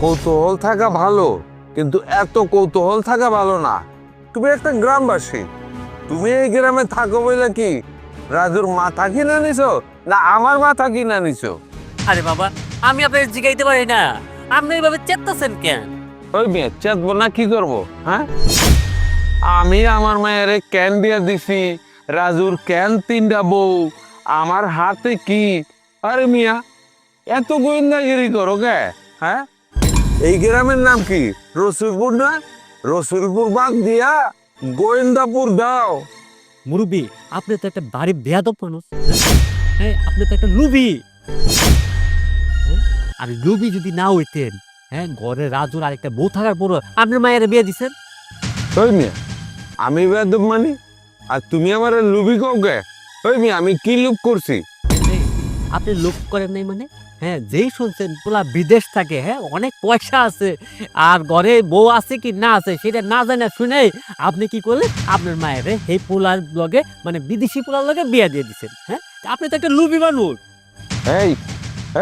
কৌতূহল থাকা ভালো, কিন্তু এত কৌতূহল থাকা ভালো না। তুমি একটা গ্রামবাসী, তুমি এই গ্রামে থাকো বলে কি রাজুর মাথা কিনে নিছো না আমার মাথা কিনে নিছো? আরে বাবা, আমি আপনাকে জিগাইতে পারি না, আপনি এইভাবে চেতাছেন কেন? ওই মেয়ে চেতবো না, কি করবো? হ্যাঁ, আমি আমার মায়ের ক্যান দিয়ে দিছি, রাজুর ক্যান 3টা বউ, আমার হাতে কি? আরে মিয়া, এত গোয়েন্দাগিরি করো কে? হ্যাঁ, এই গ্রামের নাম কি? রসুলপুর না? রসুলপুর বাদ দিয়া গোয়েন্দাপুর দাও। মুরব্বী, আপনি তো একটা বাড়ি বেয়াদব মানুষ। হ্যাঁ, আপনি তো একটা লুবি। হ্যাঁ? আর লুবি যদি না হইতেন, হ্যাঁ, ঘরে রাজুর আরেকটা বউ থাকার পর আপনার মায়ের বিয়ে দিছেন। ওই মিয়া, আমি বেয়াদব মানি আর তুমি আমার লুবি কও কে? ওই মিয়া, আমি কি লুপ করছি? এই, আপনি লোক করেন নাই মানে? হ্যাঁ, যেই শুনছেন পোলা বিদেশ থাকে, হ্যাঁ, অনেক পয়সা আছে, আর ঘরে বউ আছে কি না আছে সেটা না জানা শুনে আপনি কি করলেন? আপনার মায়ের এই পোলার লগে মানে বিদেশি পোলার লগে বিয়ে দিয়ে দিচ্ছেন। হ্যাঁ, আপনি তো একটা লুবি মানুষ। এই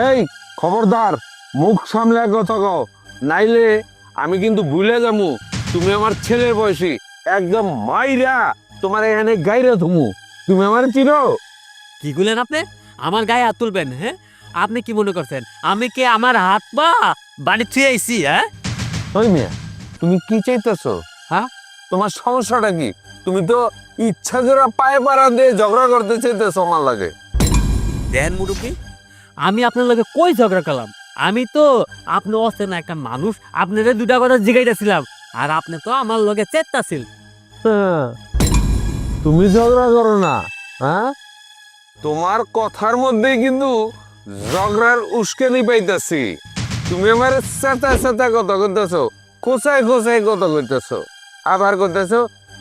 এই খবরদার, মুখ সামলে কথা কও, নাইলে আমি কিন্তু ভুলে যাবো তুমি আমার ছেলের বয়সী। একদম মাইরা তোমার এখানে গাইরা থুমু। তুমি আমার চিনো? কি করলেন আপনি? আমার গায়ে হাত তুলবেন? হ্যাঁ, আপনি কি মনে করছেন আমি কি আমার হাত পা বাড়ি ছুঁয়ে আইছি? হ্যাঁ, ওই মিয়া, তুমি কি চাইতেছো? হ্যাঁ, তোমার সমস্যাটা কি? তুমি তো ইচ্ছা করে পায়ে পাড়া দিয়ে ঝগড়া করতে চাইতেছো আমার লাগে। দেন মুরব্বী, আমি আপনার লগে কই ঝগড়া করলাম? আমি তো আপনি অচেনা একটা মানুষ, আপনারে দুটা কথা জিগাইতেছিলাম, আর আপনি তো আমার লগে চেষ্টাছিল। হ্যাঁ, তুমি ঝগড়া করো না। হ্যাঁ, তোমার কথার মধ্যে কিন্তু ঝগড়ার উস্কানি পাইতেছি। তুমি আমার চেতা চেতা কথা কইতেছো, খোঁচাই খোঁচাই কথা কইতেছো, আবার কইতেছো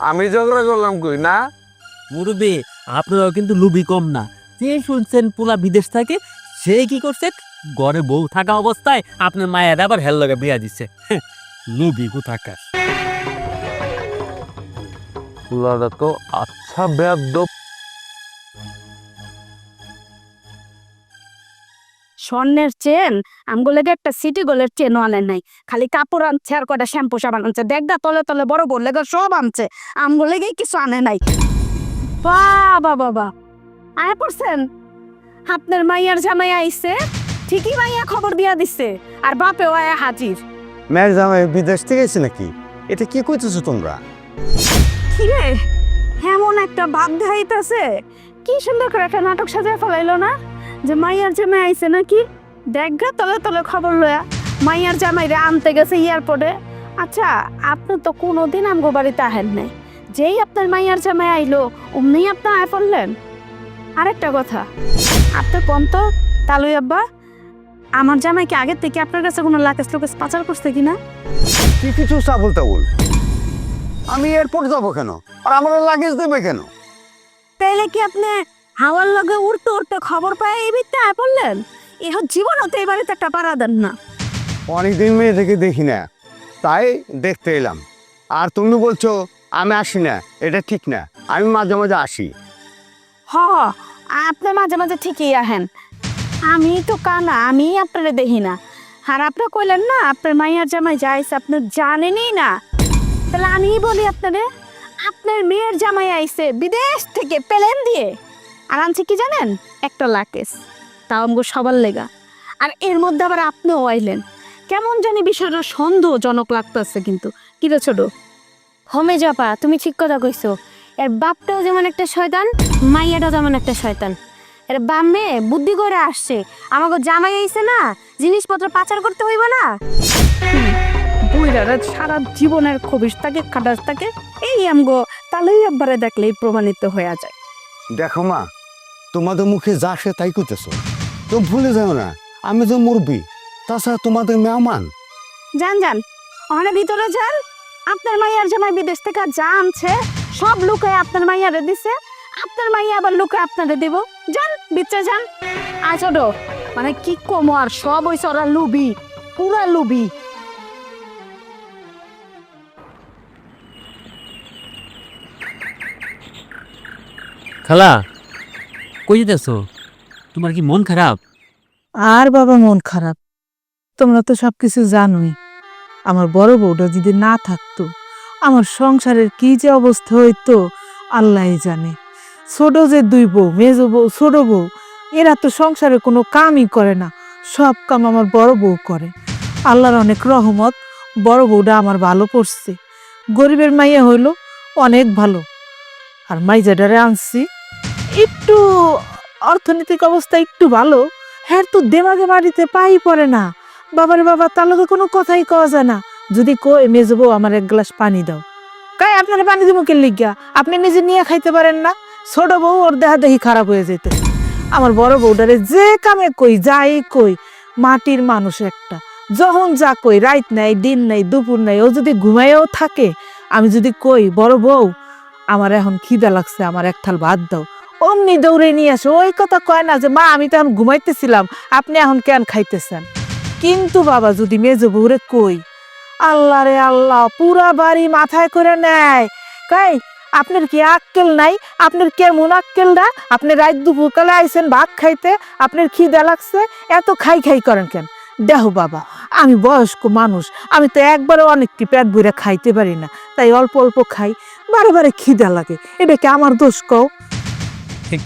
আমি ঝগড়া করলাম কই না। মুরব্বী, আপনারাও কিন্তু লুবি কম না। যে শুনছেন পোলা বিদেশ থাকে, সে কি করছে? ঘরে বউ থাকা অবস্থায় আপনার মায়ের আবার হেল লগে বিয়া দিচ্ছে। লুবি কোথাকার। পুলাটা তো আচ্ছা বেয়াদব। স্বর্ণের চেন আমগুলো একটা সিটি গোলের চেনও আনে নাই, খালি কাপড় আনছে আর কটা শ্যাম্পু সাবান আনছে। দেখদা তলে তলে বড় বললে সব আনছে, আমগুলো কিছু আনে নাই। বাবা বাবা, আয় পড়ছেন? আপনার মাইয়ার জামাই আইছে, ঠিকই মাইয়া খবর দিয়া দিছে, আর বাপেও আয়া হাজির। মেয়ের জামাই বিদেশ থেকে এসে নাকি? এটা কি কইতেছো তোমরা? কিরে, এমন একটা ভাব দেখাইতেছে, কি সুন্দর করে একটা নাটক সাজায় ফেলাইলো না, যে মাইয়ার জামাই আইছে নাকি। দেখগা তলে তলে খবর লয়া মাইয়ার জামাইরে আনতে গেছে এয়ারপোর্টে। আচ্ছা, আপনি তো কোনোদিন আমগো বাড়িতে আহেন নাই, যেই আপনার মাইয়ার জামাই আইলো অমনি আপনি আয় পড়লেন। আরেকটা কথা, আপনার পন্ত তালুই আব্বা, আমার জামাই কি আগের থেকে আপনার কাছে কোনো লাকেশ লোকেশ পাচার করছে কিনা? কি কিছু সাবল তাবল? আমি এয়ারপোর্ট যাবো কেন? আর আমার লাগেজ দেবে কেন? তাইলে কি আপনি হাওয়ার লগে উড়তে উড়তে খবর পায় এই বিতে আয় পড়লেন? এহ জীবন হতে এই বাড়িতে একটা পাড়া দেন না। অনেকদিন মেয়ে থেকে দেখি না, তাই দেখতে এলাম। আর তুমি বলছো আমি আসি না, এটা ঠিক না। আমি মাঝে মাঝে আসি। হ, আপনি মাঝে মাঝে ঠিকই আহেন, আমি তো কানা, আমি আপনারে দেখি না। আর আপনি কইলেন না আপনার মাইয়ার জামাই যাইছে, আপনি জানেনই না। তাহলে আমি বলি আপনারে, আপনার মেয়ের জামাই আইছে বিদেশ থেকে প্লেন দিয়ে, আর আনছে কি জানেন? একটা লাকেশ, তাও আমগো সবার লেগা। আর এর মধ্যে আবার আপনিও আইলেন, কেমন জানি বিষয়টা সন্দেহজনক লাগতেছে। কিন্তু কিরে ছোট? হোমে জাপা, তুমি ঠিক কথা কইছো। এর বাপটাও যেমন একটা শয়তান, মাইয়াটাও যেমন একটা শয়তান। এর বামে বুদ্ধি করে আসছে, আমাকে জামাই আইছে না, জিনিসপত্র পাচার করতে হইব না। বুইরারা সারা জীবনের খবিস থাকে, খাটাস থাকে, এই আমগো তালই একবারে দেখলেই প্রমাণিত হয়ে যায়। দেখো মা, তোমাদের মুখে যা সে তাই করতেছো। তো ভুলে যাও না, আমি যে মুরবি, তাছাড়া তোমাদের মেহমান। যান যান, ওখানে ভিতরে যান। আপনার মাইয়ার জামাই বিদেশ থেকে যা আনছে সব লুকায় আপনার মাইয়ারে দিছে, আপনার মাইয়া আবার লুকায় আপনারে দিব। যান বিচ্ছে যান। আয় ছোট, মানে কি কমো আর, সব ওই ওরা লুবি, পুরা লুবি। খালা, কই যেতেছো? তোমার কি মন খারাপ? আর বাবা মন খারাপ, তোমরা তো সবকিছু জানোই। আমার বড় বউটা যদি না থাকতো, আমার সংসারের কি যে অবস্থা হইতো আল্লাহই জানে। ছোট যে দুই বউ, মেজ বউ, ছোট বউ, এরা তো সংসারে কোনো কামই করে না, সব কাম আমার বড় বউ করে। আল্লাহর অনেক রহমত, বড় বউটা আমার ভালো পড়ছে। গরিবের মাইয়া হইল অনেক ভালো। আর মাইজাডারে আনছি, একটু অর্থনৈতিক অবস্থা একটু ভালো, হ্যাঁ তো দেমাগে বাড়িতে পাই পড়ে না। বাবারে বাবা, তার লগে কোনো কথাই কওয়া যায় না। যদি কই মেজবো আমার এক গ্লাস পানি দাও, কাই আপনার পানি দিব কে লিগা? আপনি নিজে নিয়ে খাইতে পারেন না? ছোট বউ ওর দেহা দেখি খারাপ হয়ে যেতে। আমার বড় বউটারে যে কামে কই, যাই কই, মাটির মানুষ একটা, যখন যা কই, রাত নাই দিন নাই দুপুর নাই, ও যদি ঘুমাইও থাকে, আমি যদি কই বড় বউ আমার এখন খিদা লাগছে, আমার এক থাল ভাত দাও, অমনি দৌড়ে নিয়ে আসে। ওই কথা কয় না যে মা আমি তো এখন ঘুমাইতেছিলাম, আপনি এখন কেন খাইতেছেন? কিন্তু বাবা যদি মেজো বউরে কই, আল্লাহ রে আল্লাহ, পুরা বাড়ি মাথায় করে নেয়। কাই আপনার কি আক্কেল নাই? আপনার কেমন আক্কেল না? আপনি রাত দুপুরকালে আইছেন ভাত খাইতে, আপনার খিদা লাগছে, এত খাই খাই করেন কেন? দেখো বাবা, আমি বয়স্ক মানুষ, আমি তো একবারে অনেকটি পেট ভরে খাইতে পারি না, তাই অল্প অল্প খাই, বারে বারে খিদা লাগে। এটা কি আমার দোষ কও?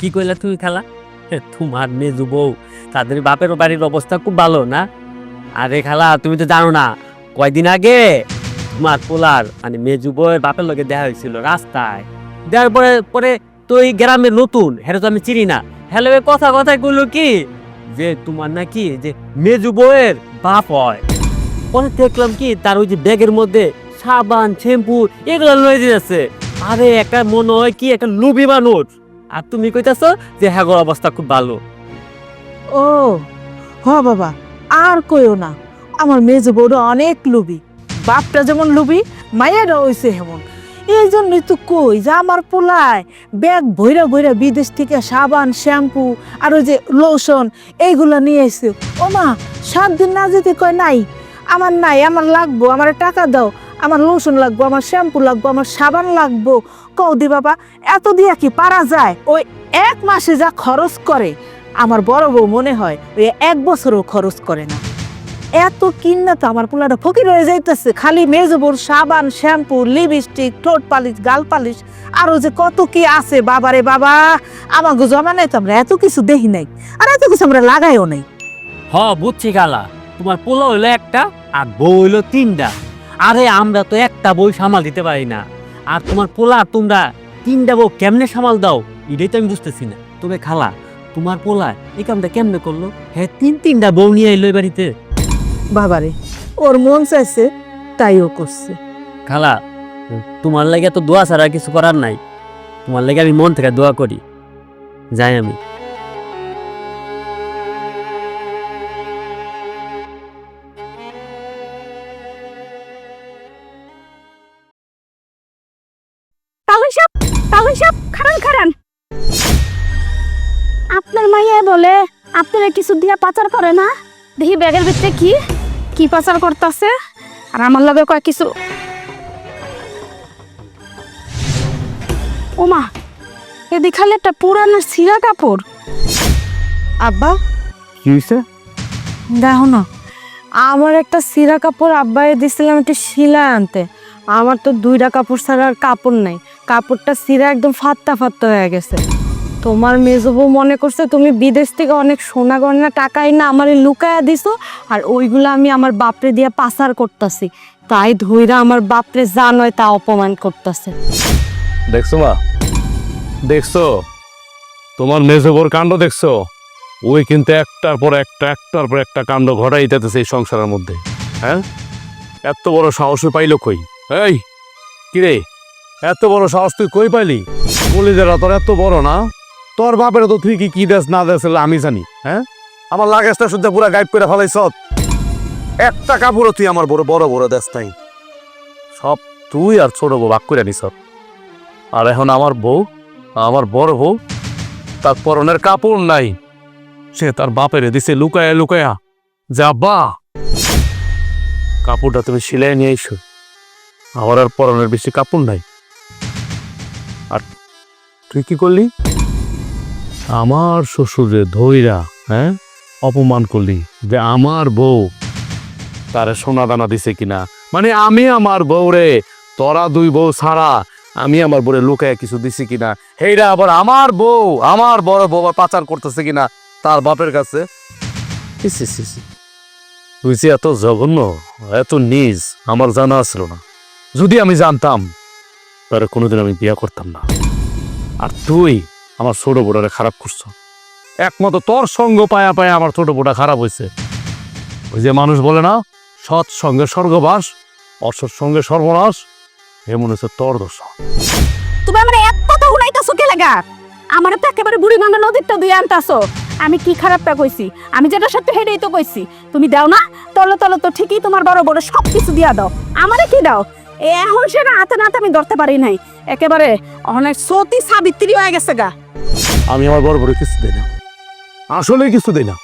কি কইলা তুমি খালা? তোমার মেজু বউ তাদের বাপের বাড়ির অবস্থা খুব ভালো না? আরে খালা, তুমি তো জানো না, কয়দিন আগে তোমার পোলার মানে মেজু বউয়ের বাপের লগে দেখা হয়েছিল রাস্তায়। দেওয়ার পরে পরে তো এই গ্রামে নতুন, হ্যাঁ তো আমি চিনি না। হ্যালো, কথা কইলো কি যে তোমার নাকি যে মেজু বউয়ের বাপ হয়। পরে দেখলাম কি তার ওই যে ব্যাগের মধ্যে সাবান শ্যাম্পু এগুলো লয়ে যাচ্ছে। আরে একটা মনে হয় কি একটা লুবি মানুষ, আর তুমি কইতাছো যে হ্যাঁ অবস্থা খুব ভালো। ও হ বাবা, আর কইও না, আমার মেজো বউরা অনেক লুবি। বাপটা যেমন লুবি, মায়েরা হইছে হেমন। এই জন্যই তো কই যে আমার পোলায় ব্যাগ ভইরা ভইরা বিদেশ থেকে সাবান শ্যাম্পু আর ওই যে লোশন এইগুলা নিয়ে এসে। ও মা, 7 দিন না যেতে কয় নাই, আমার নাই, আমার লাগবো, আমার টাকা দাও, আমার লোশন লাগবো, আমার শ্যাম্পু লাগবো, আমার সাবান লাগবো। কৌদি বাবা, এত দিয়া কি পারা যায়? ওই 1 মাসে যা খরচ করে আমার বড় বউ মনে হয় ওই 1 বছরও খরচ করে না। এত কিন্না তো আমার পোলাটা ফকির হয়ে যাইতেছে। খালি মেজো বউর সাবান শ্যাম্পু লিপস্টিক ঠোঁট পালিশ গাল পালিশ আরো যে কত কি আছে বাবারে বাবা। আমাকে জমানায় তো আমরা এত কিছু দেখি নাই, আর এত কিছু আমরা লাগাইও নাই। বুঝছি খালা, তোমার পোলা হইলো একটা আর বউ হইলো 3টা। আরে আমরা তো একটা বউ সামাল দিতে পারি না, আর তোমার পোলা তোমরা 3টা বউ কেমনে সামাল দাও এটাই তো আমি বুঝতেছি না। তবে খালা, তোমার পোলা এই কামটা কেমনে করলো? হ্যাঁ, 3টা বউ নিয়ে এলো এই বাড়িতে। বাবারে, ওর মন চাইছে তাই ও করছে। খালা, তোমার লাগে তো দোয়া ছাড়া কিছু করার নাই। তোমার লাগে আমি মন থেকে দোয়া করি। যাই আমি। খারান আপনার মাইয়া বলে আপনারা কিছু দিয়া পাচার করে না? দেখি ব্যাগের ভিতরে কি কি পাচার করতেছে। আর আমার লগে কয় কিছু। ওমা, এদিকে খালি একটা পুরানো ছিঁড়া কাপড়। আব্বা কি হয়েছে? দেখো না, আমার একটা সিরা কাপড় আব্বাই দিছিলাম একটা শিলা আনতে। আমার তো 2টা কাপড় ছাড়া আর কাপড় নাই। কাপড়টা সিরা একদম ফাত্তা ফাত্তা হয়ে গেছে। তোমার মেজো বউ মনে করছে তুমি বিদেশ থেকে অনেক সোনা গয়না টাকাই না আমারে লুকায়া দিছো, আর ওইগুলো আমি আমার বাপরে দিয়ে পাচার করতেছি। তাই ধইরা আমার বাপরে যা নয় তা অপমান করতেছে। দেখছো মা, দেখছো তোমার মেজো বউর কাণ্ড দেখছো? ওই কিন্তু একটার পর একটা কাণ্ড ঘটাই দিতেছে এই সংসারের মধ্যে। হ্যাঁ, এত বড় সাহস পাইল কই? এই কিরে, এত বড় সাহস তুই কই পাইলি? কলিজারা তোর এত বড় না? তোর বাপের তো তুই কি দেশ না দেশ আমি জানি। হ্যাঁ, আমার লাগেজটা শুদ্ধ পুরা গাইড করে ফেলাইছ। একটা কাপড়ও তুই আমার বড় বড় বড় দেশ নাই, সব তুই আর ছোট বউ ভাগ করে নিস। আর এখন আমার বউ, আমার বড় বউ, তার পরনের কাপড় নাই, সে তার বাপের দিছে লুকায়া লুকায়া যে আব্বা কাপড়টা তুমি সিলাই নিয়ে এসো, আমার আর পরনের বেশি কাপড় নাই। আর তুই কি করলি? আমার শ্বশুরে ধইরা হ্যাঁ অপমান করলি যে আমার বউ তারে সোনা দানা দিছে কিনা। মানে আমি আমার বউরে, তোরা 2 বউ ছাড়া আমি আমার বউরে লুকায় কিছু দিছি কিনা, হেইরা আবার আমার বউ, আমার বড় বউ পাচার করতেছে কিনা তার বাপের কাছে। তুই যে এত জঘন্য, এত নিজ, আমার জানা আসলো না। যদি আমি জানতাম তাহলে কোনোদিন আমি বিয়া করতাম না। আর তুই আমার ছোট বউটারে খারাপ করছ। একমাত্র তোর সঙ্গ পায়া পায়া আমার ছোট বউটা খারাপ হয়েছে। ওই যে মানুষ বলে না, সৎ সঙ্গে স্বর্গবাস, অসৎ সঙ্গে সর্বনাশ, এমন হচ্ছে তোর দোষ। তুমি আমার এক কথা উনাইতাছো কে লাগা? আমার তো একেবারে বুড়ি ভাঙা নদীরটা দুই আনতাছো। আমি কি খারাপটা কইছি? আমি যেটা সত্য হেডেই তো কইছি। তুমি দাও না, তলো তলো তো ঠিকই তোমার বড় বড় সব কিছু দিয়া দাও। আমারে কি দাও? এখন সেটা হাতে নাতে আমি ধরতে পারি নাই। একেবারে অনেক সতী সাবিত্রী হয়ে গেছে গা। আমি আমার বড় বড় কিছু দেই না, আসলে কিছু দেই না।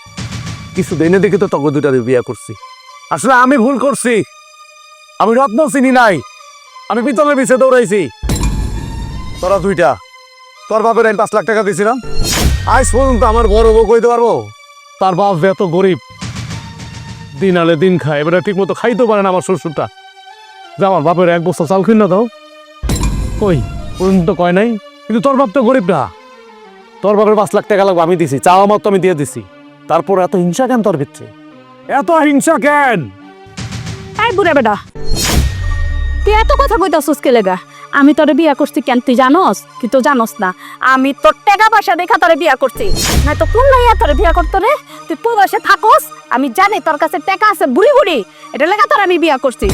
কিছু দেই না দেখে তো তখন 2টা বিয়া করছি। আসলে আমি ভুল করছি, আমি রত্ন চিনি নাই, আমি পিতলের পিছে দৌড়াইছি। তোরা 2টা, তোর বাপের 5 লাখ টাকা দিয়েছিলাম, আজ পর্যন্ত আমার বড় বউ কইতে পারবো তার বাপ এত গরিব, দিন আলে দিন খায়, এবারে ঠিক মতো খাইতে পারে না আমার শ্বশুরটা, যে আমার বাপের 1 বস্তা চাল কিনা দাও? কই পর্যন্ত কয় নাই। কিন্তু তোর বাপ তো গরিব না, তোর বাপের 5 লাখ টাকা লাগবে আমি দিছি, চাওয়া মতো আমি দিয়ে দিছি। তারপর এত হিংসা কেন তোর ভিতরে? এত হিংসা কেন? এই বুড়া বেটা, তুই এত কথা কইতাছস কে লেগা? আমি তোরে বিয়া করছি কেন তুই জানোস? কি তো জানোস না? আমি তোর টাকা পয়সা দেখা তোরে বিয়া করছি, না তো কোন লাইয়া তোরে বিয়া করতো রে? তুই প্রবাসে থাকস, আমি জানি তোর কাছে টাকা আছে বুড়ি বুড়ি, এটা লেগা তোর আমি বিয়া করছি।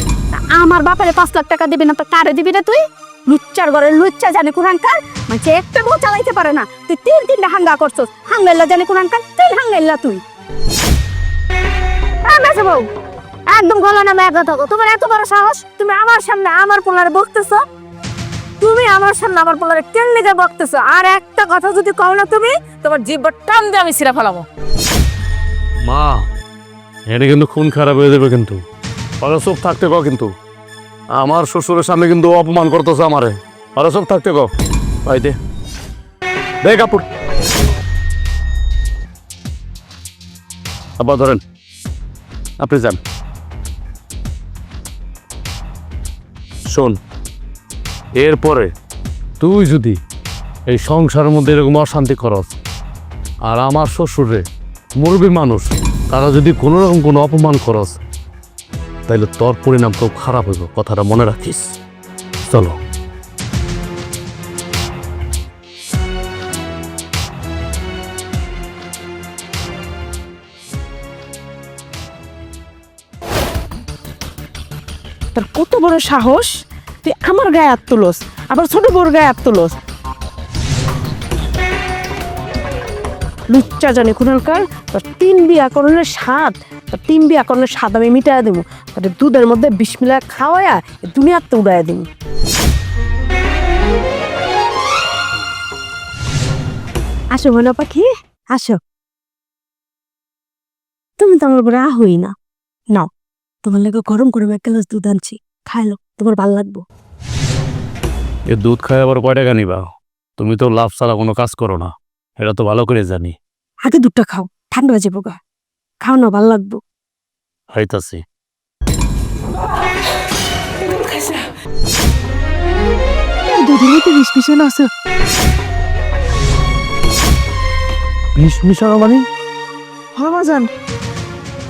আমার বাপেরে 5 লাখ টাকা দিবি না তো কারে দিবি রে তুই? লুচ্চার ঘরের লুচ্চা জানি কোরআনকার, মানে একটা বউ চালাইতে পারে না, তুই 3 হাঙ্গা করছস। হাঙ্গাইলা জানি কোরআনকার, তুই হাঙ্গাইলা তুই। মেসে বউ, একদম গলা নামে এক কথা, তোমার এত বড় সাহস, তুমি আমার সামনে আমার পোলারে বকতেছ? তুমি আমার সামনে আমার পোলারে কেন লেগে বকতেছ? আর একটা কথা যদি কও না তুমি, তোমার জিভটা টান দিয়ে আমি ছিঁড়ে ফেলাবো। মা, এটা কিন্তু খুন খারাপ হয়ে যাবে কিন্তু। ওরা চুপ থাকতে কও কিন্তু। আমার শ্বশুরের সামনে কিন্তু অপমান করতেছে আমারে। ওরা চুপ থাকতে কও। ভাই দে, দে কাপড়। আব্বা ধরেন, আপনি যান। শোন, এরপরে তুই যদি এই সংসারের মধ্যে এরকম অশান্তি করস, আর আমার শ্বশুরে মুরব্বী মানুষ, তারা যদি কোনো রকম কোনো অপমান করস, তাইলে তোর পরিণাম খুব খারাপ হইব, কথাটা মনে রাখিস। চলো। তোর কত বড় সাহস, তুই আমার গায়ে হাত তুলস, আবার ছোট বড় গায়ে হাত তুলস। লুচ্চা জানি কোনকার, তোর 3 বিয়াকরণের স্বাদ, তোর 3 বিয়াকরণের স্বাদ আমি মিটাইয়া দেবো। তোর দুধের মধ্যে 20 মিলা খাওয়াইয়া দুনিয়াতে উড়াইয়া দেবো। আসো মনে পাখি, আসো। তুমি তো আমার উপরে আহই না, নাও তোমার লাগে গরম গরম 1 গ্লাস দুধ আনছি, খাইলো, তোমার ভালো লাগবো। এ দুধ খায় আবার কয় টাকা নিবা? তুমি তো লাভ ছাড়া কোনো কাজ করো না, এটা তো ভালো করে জানি। আগে দুধটা খাও, ঠান্ডা হয়ে যাবো গা, খাও না, ভালো লাগবো। হইতাছি। দুধের মধ্যে বিষ মিশানো আছে। বিষ মিশানো মানে? হামাজান,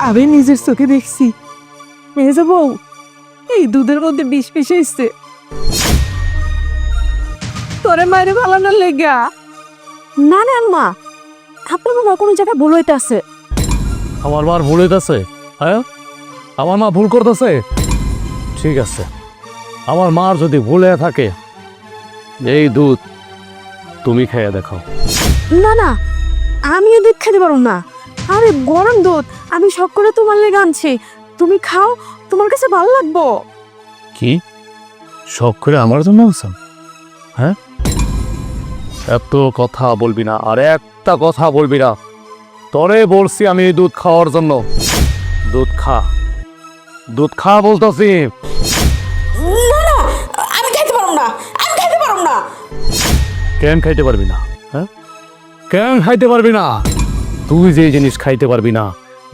আমি নিজের চোখে দেখছি। মেজে বউ এই দুধের মধ্যে বিষ মিশাইছে তোরে মায়ের ভালানোর লেগা। না না আম্মা, আপনার মনে হয় কোনো জায়গায় ভুল হইতেছে। আমার মার ভুল হইতাছে? হ্যাঁ, আমার মা ভুল করতেছে? ঠিক আছে, আমার মার যদি ভুল হয়ে থাকে, এই দুধ তুমি খেয়ে দেখো। না না, আমিও দুধ খেতে পারবো না। আরে গরম দুধ, আমি শখ করে তোমার লেগে আনছি, তুমি খাও, তোমার কাছে ভালো লাগবো। কি শখ করে আমার জন্য আনছেন? হ্যাঁ, এত কথা বলবি না, আর একটা কথা বলবি না। তরে বলছি আমি এই দুধ খাওয়ার জন্য। দুধ খা, দুধ খা বলতেছি। না না, আমি খাইতে পারবো না, আমি খাইতে পারবো না। কেন খাইতে পারবি না? হ্যাঁ, কেন খাইতে পারবি না? তুই যে জিনিস খাইতে পারবি না,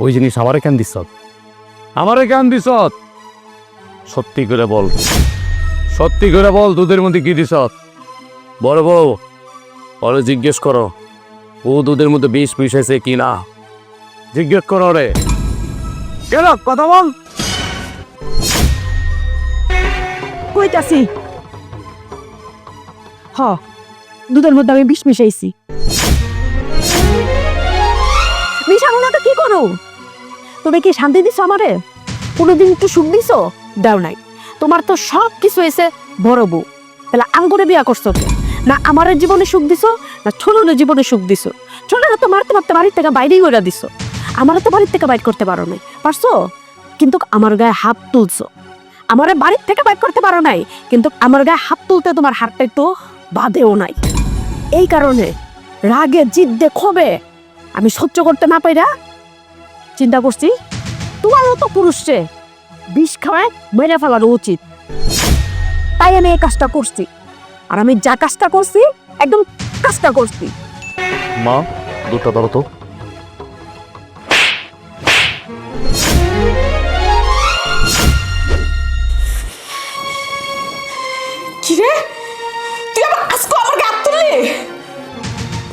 ওই জিনিস আমারে কেন দিস? আমারে কেন দিস? সত্যি করে বল, সত্যি করে বল, দুধের মধ্যে কি দিস? বড় বউ, ওরে জিজ্ঞেস করো ও দুধের মধ্যে বিষ মিশাইছে কি না। জিজ্ঞেস করো রে। কেন কথা বল। কইতাছি, হ, দুধের মধ্যে আমি বিষ মিশাইছি। মিশাবো না তো কি করো? তুমি কি শান্তি দিছো আমারে? কোনোদিন একটু সুখ দিছো? দাও নাই। তোমার তো সব কিছু এসে বড় বউ, তাহলে আঙ্গুরে বিয়া করছো কে? না আমার জীবনে সুখ দিছো, না ছোটনের জীবনে সুখ দিছো? ছোটরা তো মারতে মারতে বাড়ির থেকে বাইরেই করে দিছো, আমারও তো বাড়ির থেকে বাইর করতে পারো নাই, পারছো? কিন্তু আমার গায়ে হাত তুলছো। আমারে বাড়ির থেকে বাইর করতে পারো নাই, কিন্তু আমার গায়ে হাত তুলতে তোমার হাতটা একটু বাঁধেও নাই। এই কারণে রাগে জিদ্দে ক্ষোভে আমি সহ্য করতে না পাইরা চিন্তা করছি তোমার মতো পুরুষে বিষ খাওয়ায় মেরে ফেলানো উচিত। তাই আমি এই কাজটা করছি, আর আমি যা কাজটা করছি একদম কাজটা করছি। মা, দুধটা ধরো তো। কি রে, তুই আবার আজকে আমার গায়ে হাত তুললি?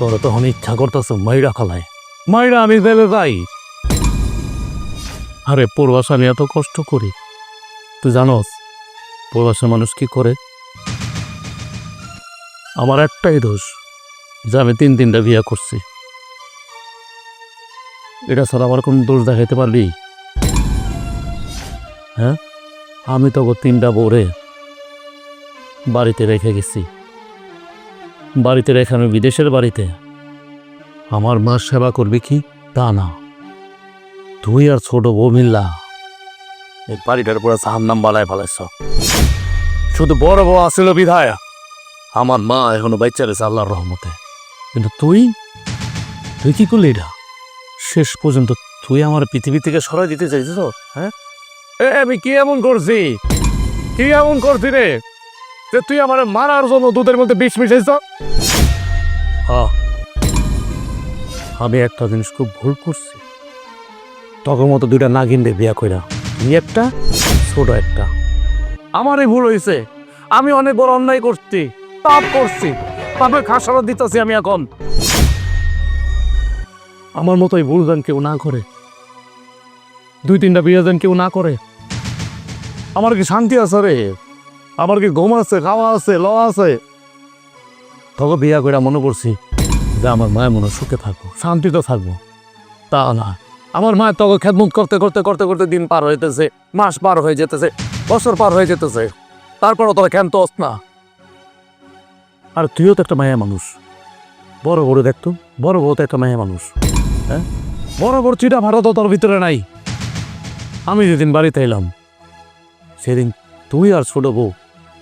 তোর তখন ইচ্ছা করতেছে মাইরা খালায়, মাইরা আমি জেলে যাই। আরে প্রবাস আমি এত কষ্ট করি, তুই জানোস প্রবাসের মানুষ কি করে? আমার একটাই দোষ যে আমি 3টা বিয়ে করছি। এটা ছাড়া আমার কোন দোষ দেখাইতে পারবি? হ্যাঁ, আমি তো 3টা বউরে বাড়িতে রেখে গেছি। বাড়িতে রেখে আমি বিদেশের বাড়িতে, আমার মা সেবা করবে কি তা না, তুই আর ছোট বউ মিল্লা এই বাড়িটার পুরো জাহান্নাম বালায় ফেলাইছ। শুধু বড় বউ আসছিল বিধায় আমার মা এখনো বাচ্চা গেছে আল্লাহর রহমতে। কিন্তু তুই কি করলি? এটা শেষ পর্যন্ত তুই আমার পৃথিবী থেকে সরাই দিতে চাইছিস? হ্যাঁ, আমি কি এমন করছি? কি এমন করছি রে যে তুই আমার মারার জন্য দুধের মধ্যে বিষ মিশাইছ? আমি একটা জিনিস খুব ভুল করছি, তখন মতো 2টা নাগিন রে বিয়া কইরা, তুই একটা ছোট একটা। আমারই ভুল হয়েছে, আমি অনেক বড় অন্যায় করছি, পাপ করছি, পাপে খাসারা দিতেছি আমি এখন। আমার মতোই ভুল যেন কেউ না করে, 2-3টা বিয়ে যেন কেউ না করে। আমার কি শান্তি আছে রে? আমার কি ঘুম আছে, খাওয়া আছে, ল আছে? তখন বিয়া করে মনে করছি যে আমার মায়ের মনে সুখে থাকবো, শান্তিতে থাকবো। তা না, আমার মায়ের তখন খেদমত করতে করতে করতে করতে দিন পার হইতেছে, মাস পার হয়ে যেতেছে, বছর পার হয়ে যেতেছে, তারপরও তোরা কেন তোস না? আর তুইও তো একটা মায়া মানুষ, বড় বড় দেখতো, বড় বড় তো একটা মায়া মানুষ। হ্যাঁ, বড় বড় চিটা ভারত তোর ভিতরে নাই। আমি যেদিন বাড়িতে এলাম সেদিন তুই আর ছোট বউ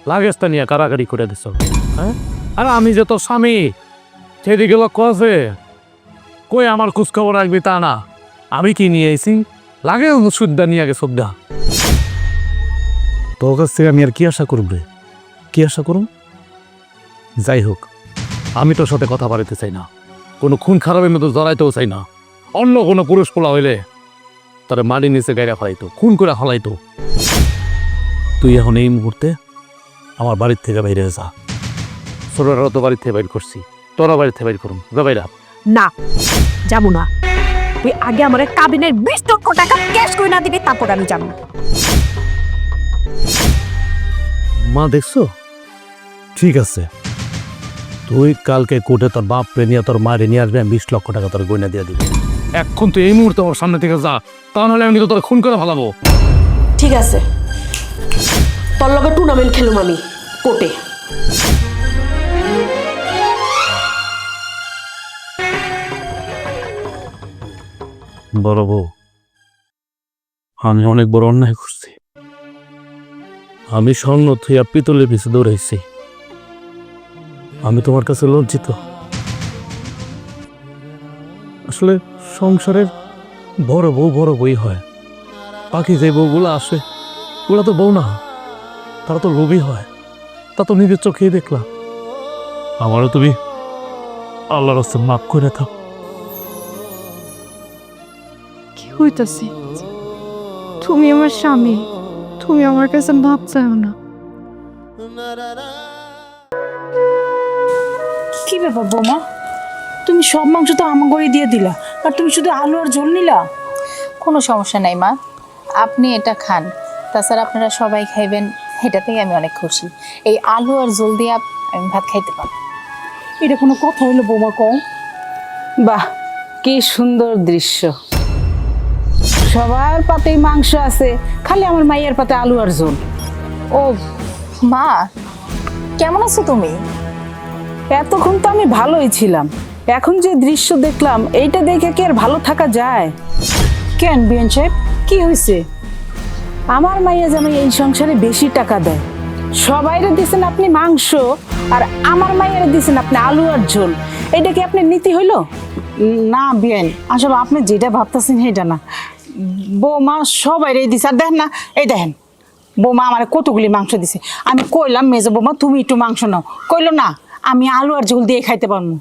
লাগেজটা নিয়ে কারাগারি করে দিস। হ্যাঁ, আর আমি যে তোর স্বামী সেদিকে লক্ষ্য আছে, কই আমার খোঁজখবর রাখবি তা না। আমি কি নিয়ে এসি? লাগে সুদ্ধা নিয়ে আগে সুদ্ধা। তোর কাছ থেকে আমি আর কি আশা করব রে? কি আশা করুন? যাই হোক, আমি তোর সাথে কথা বাড়াতে চাই না, কোনো খুন খারাপের মতো জড়াইতেও চাই না। অন্য কোনো পুরুষ পোলা হইলে তারা মাটির নিচে গাইরা ফেলাইতো, খুন করে ফেলাইতো। তুই এখন এই মুহূর্তে আমার বাড়ির থেকে বাইরে যা। ছোটরা তো বাড়ির থেকে বাইর করছি, তোরা বাড়ির থেকে বাইর করুন, যা বাইরা। না, যাবো না। তুই আগে আমার কাবিনের 20 লক্ষ টাকা ক্যাশ করে না দিবি, তারপর আমি যাবো। মা দেখছো? ঠিক আছে, তুই কালকে কোর্টে তোর বাপরে নিয়ে তোর মারে নিয়ে আসবে, 20 লক্ষ টাকা তোর গয়না দিয়ে দিবি। এখন তুই এই মুহূর্তে আমার সামনে থেকে যা, তা নাহলে আমি কিন্তু তোর খুন করে ফেলাবো। ঠিক আছে, তোর লগে টুর্নামেন্ট খেলুম আমি কোর্টে। বড় বউ, আমি অনেক বড় অন্যায় করছি। আমি স্বর্ণ থুইয়া পিতলের পিছে দৌড়াইছি। আমি তোমার কাছে লজ্জিত। আসলে সংসারের বড় বউই হয়। বাকি যে বউগুলো আসে ওরা তো বউ না, তারা তো লোভী হয়। তা তো নিজের চোখেই দেখলাম। আমারও তুমি আল্লাহর রাস্তে মাফ করে থাক। কি হইতাছে? তুমি আমার স্বামী, তুমি আমার কাছে মাপ চাও না। কি ব্যাপার বৌমা, তুমি সব মাংস তো আমাগরে দিয়ে দিলা, আর তুমি শুধু আলু আর ঝোল নিলা? কোনো সমস্যা নাই মা, আপনি এটা খান, তাছাড়া আপনারা সবাই খাইবেন, এটাতেই আমি অনেক খুশি। এই আলু আর ঝোল দিয়ে আমি ভাত খাইতে পারবো। এটা কোনো কথা হলো বৌমা? কম বাহ, কি সুন্দর দৃশ্য! সবার পাতেই মাংস আছে, খালি আমার মাইয়ের পাতে আলু আর ঝোল। ও মা, কেমন আছো তুমি? এতক্ষণ তো আমি ভালোই ছিলাম, এখন যে দৃশ্য দেখলাম এইটা দেখে কি আর ভালো থাকা যায়? কেন বিয়ান সাহেব, কি হয়েছে? আমার মাইয়া জামাই এই সংসারে বেশি টাকা দেয়। সবাইরে দিছেন আপনি মাংস, আর আমার মাইয়ারে দিছেন আপনি আলু আর ঝোল। এটা কি আপনার নীতি হইল? না বিয়ান, আসলে আপনি যেটা ভাবতেছেন সেটা না। বৌমা সবাই রে দিছে, আর দেখেন না, এই দেখেন বৌমা আমার কতগুলি মাংস দিছে। আমি কইলাম মেজো বৌমা তুমি একটু মাংস নাও, কইলো না আমি আলু আর ঝোল দিয়ে খাইতে পারবো।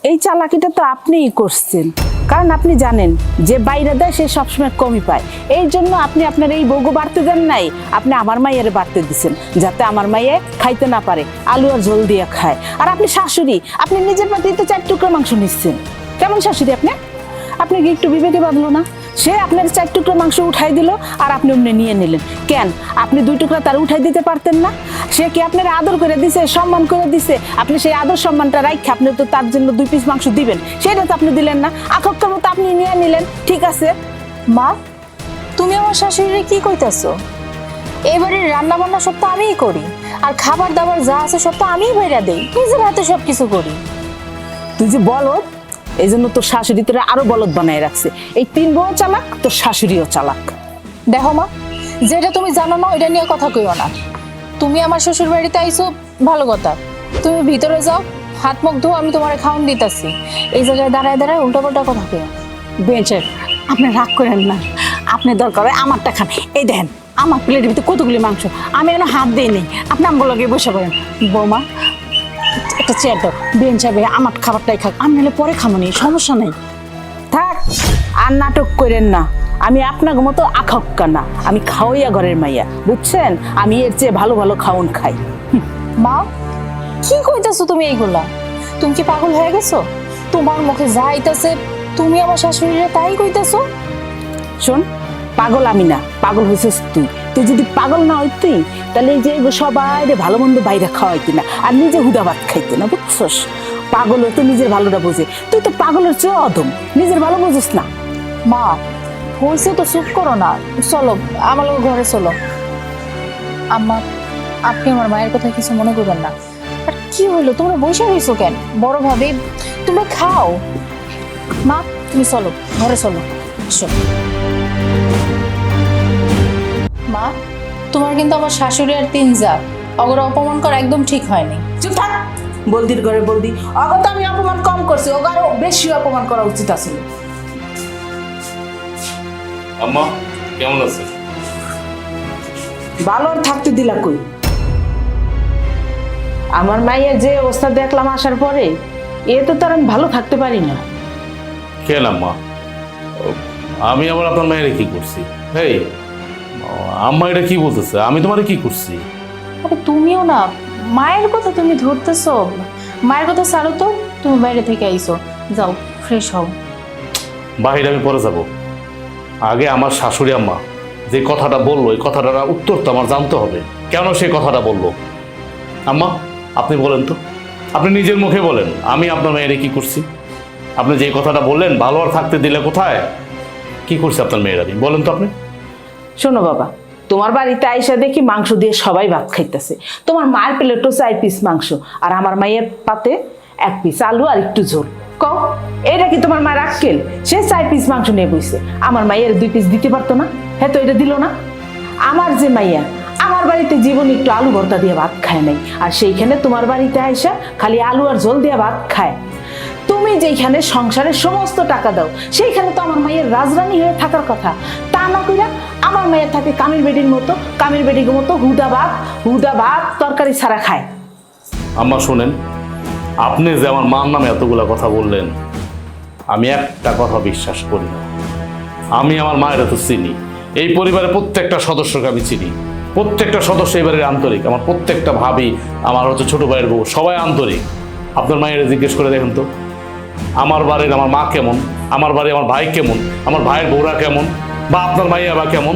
এই চালাকিটা তো আপনিই করছেন, কারণ আপনি জানেন যে বাইরে দেয় সে সবসময় কমই পায়। এই জন্য আপনি আপনার এই বউগো বাড়তে দেন নাই, আপনি আমার মাইয়ারে বাড়তে দিচ্ছেন যাতে আমার মাইয়ে খাইতে না পারে, আলু আর ঝোল দিয়ে খায়। আর আপনি শাশুড়ি, আপনি নিজের পাতিতে 4 টুকরো মাংস নিচ্ছেন। কেমন শাশুড়ি আপনি? আপনি কি একটু বিবেকে বাঁধলো না? সে আপনার 4 টুকরো মাংস উঠাই দিল আর আপনি অমনি নিয়ে নিলেন কেন? আপনি 2 টুকরা তার উঠাই দিতে পারতেন না? সে কি আপনার আদর করে দিছে, সম্মান করে দিছে? আপনি সেই আদর সম্মানটা রাখে আপনি তো তার জন্য 2 পিস মাংস দিবেন, সেটা তো আপনি দিলেন না। আখক্কার মতো আপনি নিয়ে নিলেন, ঠিক আছে। মা, তুমি আমার শাশুড়িরে কি কইতাছো? এবারে রান্না বান্না সব তো আমিই করি, আর খাবার দাবার যা আছে সব তো আমিই বাইরা দেই, নিজের হাতে সব কিছু করি। তুই যে বলদ, এই জন্য তোর শাশুড়ি তোরা আরো বলদ বানায় রাখছে। এই 3 বউ চালাক, তোর শাশুড়িও চালাক। দেখো মা, যেটা তুমি জানো না ওইটা নিয়ে কথা কইও না। তুমি আমার শ্বশুর বাড়িতে আইছো ভালো কথা, তুমি ভিতরে যাও, হাত মুখ ধো, আমি তোমারে খাওয়ান দিতাছি। এই জায়গায় দাঁড়ায় দাঁড়ায় উল্টাপাল্টা কথা কইও। বেঞ্চের আপনি রাগ করেন না, আপনি দরকার হয় আমারটা খান। এই দেখেন আমার প্লেটের ভিতরে কতগুলি মাংস, আমি এখনো হাত দিই নেই। আপনি আমার লগে বসে পড়েন। বৌমা একটা চেয়ার দাও, বেঞ্চ হবে, আমার খাবারটাই খাক, আমি নাহলে পরে খাবো নি, সমস্যা নেই। থাক, আর নাটক করেন না। আমি আপনার মতো আখক্কা না, আমি খাওয়াইয়া ঘরের মাইয়া, বুঝছেন? আমি এর চেয়ে ভালো ভালো খাওন খাই। মা, কি কইতাছো তুমি এইগুলা? তুমি কি পাগল হয়ে গেছো? তোমার মুখে যা আইতাছে তুমি আমার শাশুড়িরে তাই কইতাছো? শোন, পাগল আমি না, পাগল হয়েছিস তুই। তুই যদি পাগল না হইতি তাহলে এই যে সবাই ভালো মন্দ বাইরে খাওয়াইতি না, আর নিজে হুদা ভাত খাইতি না, বুঝছস? পাগল তো নিজের ভালোটা বোঝে, তুই তো পাগলের চেয়ে অদম, নিজের ভালো বুঝিস না। মা, হয়েছে তো, চুপ করো না, চলো আমার লোক ঘরে চলো। আম্মা, আপনি আমার মায়ের কথা কিছু মনে করবেন না। আর কি হলো, তোমরা বসে রয়েছো কেন? বড় ভাবে তোমরা খাও। মা, তুমি চলো ঘরে চলো, এসো। মা, তোমার কিন্তু আমার শাশুড়ি আর 3 যা, অগর অপমান করা একদম ঠিক হয়নি। চুপ থাক, বলদির ঘরে বলদি। অগত আমি অপমান কম করছি, ওকে আরো বেশি অপমান করা উচিত আছে। আম্মা কেমন আছে? ভালো আর থাকতে দিলা কই? আমার মায়ের যে অবস্থা দেখলাম আসার পরে, এ তো তার আমি ভালো থাকতে পারি না। কেন আম্মা? আমি আবার আপনার মায়ের কি করছি? এই আম্মা এটা কি বলতেছে? আমি তোমারে কি করছি? আরে তুমিও না, মায়ের কথা তুমি ধরতেছো। মায়ের কথা ছাড়ো তো, তুমি বাইরে থেকে আইছো, যাও ফ্রেশ হও। বাহিরে আমি পরে যাব, আগে আমার শাশুড়ি আম্মা যে কথাটা বললো, এই কথাটার উত্তর তো আমার জানতে হবে। কেন সে কথাটা বললো? আম্মা আপনি বলেন তো, আপনি নিজের মুখে বলেন আমি আপনার মেয়ের কি করছি? আপনি যে কথাটা বললেন ভালো আর থাকতে দিলে, কোথায় কি করছে আপনার মেয়ের? আমি বলেন তো আপনি। শোনো বাবা, তোমার বাড়িতে আইসা দেখি মাংস দিয়ে সবাই ভাত খাইতেছে। তোমার মায়ের প্লেটও 4 পিস মাংস, আর আমার মায়ের পাতে 1 পিস আলু আর একটু ঝোল। কও, এটা কি তোমার মায়ের আক্কেল? সে 4 পিস মাংস নিয়ে বইছে, আমার মায়ের 2 পিস দিতে পারতো না? হ্যাঁ, তো এটা দিল না। আমার যে মাইয়া আমার বাড়িতে জীবন একটু আলু ভর্তা দিয়ে ভাত খায় নাই, আর সেইখানে তোমার বাড়িতে আইসা খালি আলু আর ঝোল দিয়ে ভাত খায়। তুমি যেখানে সংসারের সমস্ত টাকা দাও, সেইখানে তো আমার মায়ের রাজরানী হয়ে থাকার কথা। তা না কইরা আমার মায়ের থাকে কামির বেডির মতো, কামির বেডির মতো হুদা ভাত তরকারি ছাড়া খায়। আম্মা শোনেন, আপনি যে আমার মার নামে এতগুলা কথা বললেন, আমি একটা কথা বিশ্বাস করি না। আমি আমার মায়ের তো চিনি, এই পরিবারের প্রত্যেকটা সদস্যকে আমি চিনি। প্রত্যেকটা সদস্য এবারে আন্তরিক, আমার প্রত্যেকটা ভাবি, আমার হচ্ছে ছোট ভাইয়ের বউ, সবাই আন্তরিক। আপনার মায়ের জিজ্ঞেস করে দেখেন তো, আমার বাড়ির আমার মা কেমন, আমার বাড়ির আমার ভাই কেমন, আমার ভাইয়ের বউরা কেমন, বা আপনার মাইয়া বা কেমন।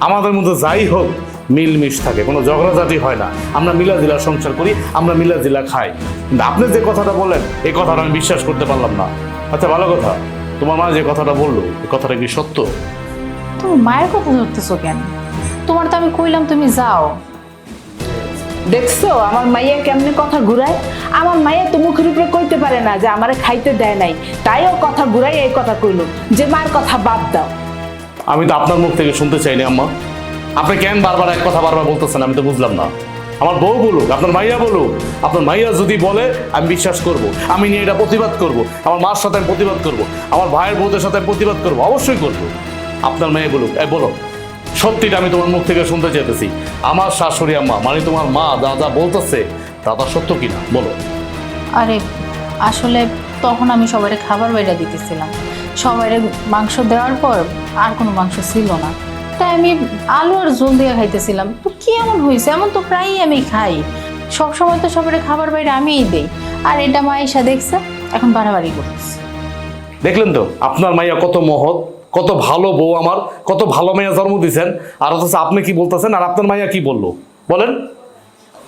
আমাদের মধ্যে যাই হোক মিলমিশ থাকে, কোনো ঝগড়াঝাটি হয় না। আমরা মিলাজিলা সংসার করি, আমরা মিলাজিলা খাই। কিন্তু আপনি যে কথাটা বললেন, এই কথাটা আমি বিশ্বাস করতে পারলাম না। আচ্ছা ভালো কথা, তোমার মা যে কথাটা বললো, এই কথাটা কি সত্য? তুমি মায়ের কথা ধরতেছো কেন? তোমার তো আমি কইলাম তুমি যাও। দেখছো আমার মাইয়া কেমনে কথা ঘুরায়? আমার মাইয়া তো মুখের উপরে কইতে পারে না যে আমারে খাইতে দেয় নাই, তাই ও কথা ঘুরাই এই কথা কইলো যে মার কথা বাদ দাও। আমি তো আপনার মুখ থেকে শুনতে চাইনি আম্মা। আপনি কেন বারবার এক কথা বারবার বলতেছেন? আমি তো বুঝলাম না। আমার বউ বলুক, আপনার মাইয়া বলুক, আপনার মাইয়া যদি বলে আমি বিশ্বাস করব, আমি নিয়ে এটা প্রতিবাদ করব, আমার মার সাথে আমি প্রতিবাদ করব, আমার ভাইয়ের বউদের সাথে আমি প্রতিবাদ করব, অবশ্যই করব। আপনার মেয়ে বলুক, বলো সত্যিটা আমি তোমার মুখ থেকে শুনতে চাইতেছি। আমার শাশুড়ি আম্মা মানে তোমার মা যা যা বলতেছে তা সত্য কিনা বলো। আরে আসলে তখন আমি সবাই খাবার বাইরে দিতেছিলাম। সবাই মাংস দেওয়ার পর আর কোনো মাংস ছিল না, তাই আমি আলু আর ঝোল দিয়ে খাইতেছিলাম। তো কি এমন হয়েছে? এমন তো প্রায়ই আমি খাই, সব সময় তো সবাই খাবার বাইরে আমিই দেই। আর এটা মা এসে দেখছে, এখন বাড়াবাড়ি করতেছে। দেখলেন তো আপনার মাইয়া কত মহৎ, কত ভালো বউ, আমার কত ভালো মাইয়া জন্ম দিয়েছেন। আর অথচ আপনি কি বলতেছেন আর আপনার মাইয়া কি বললো বলেন?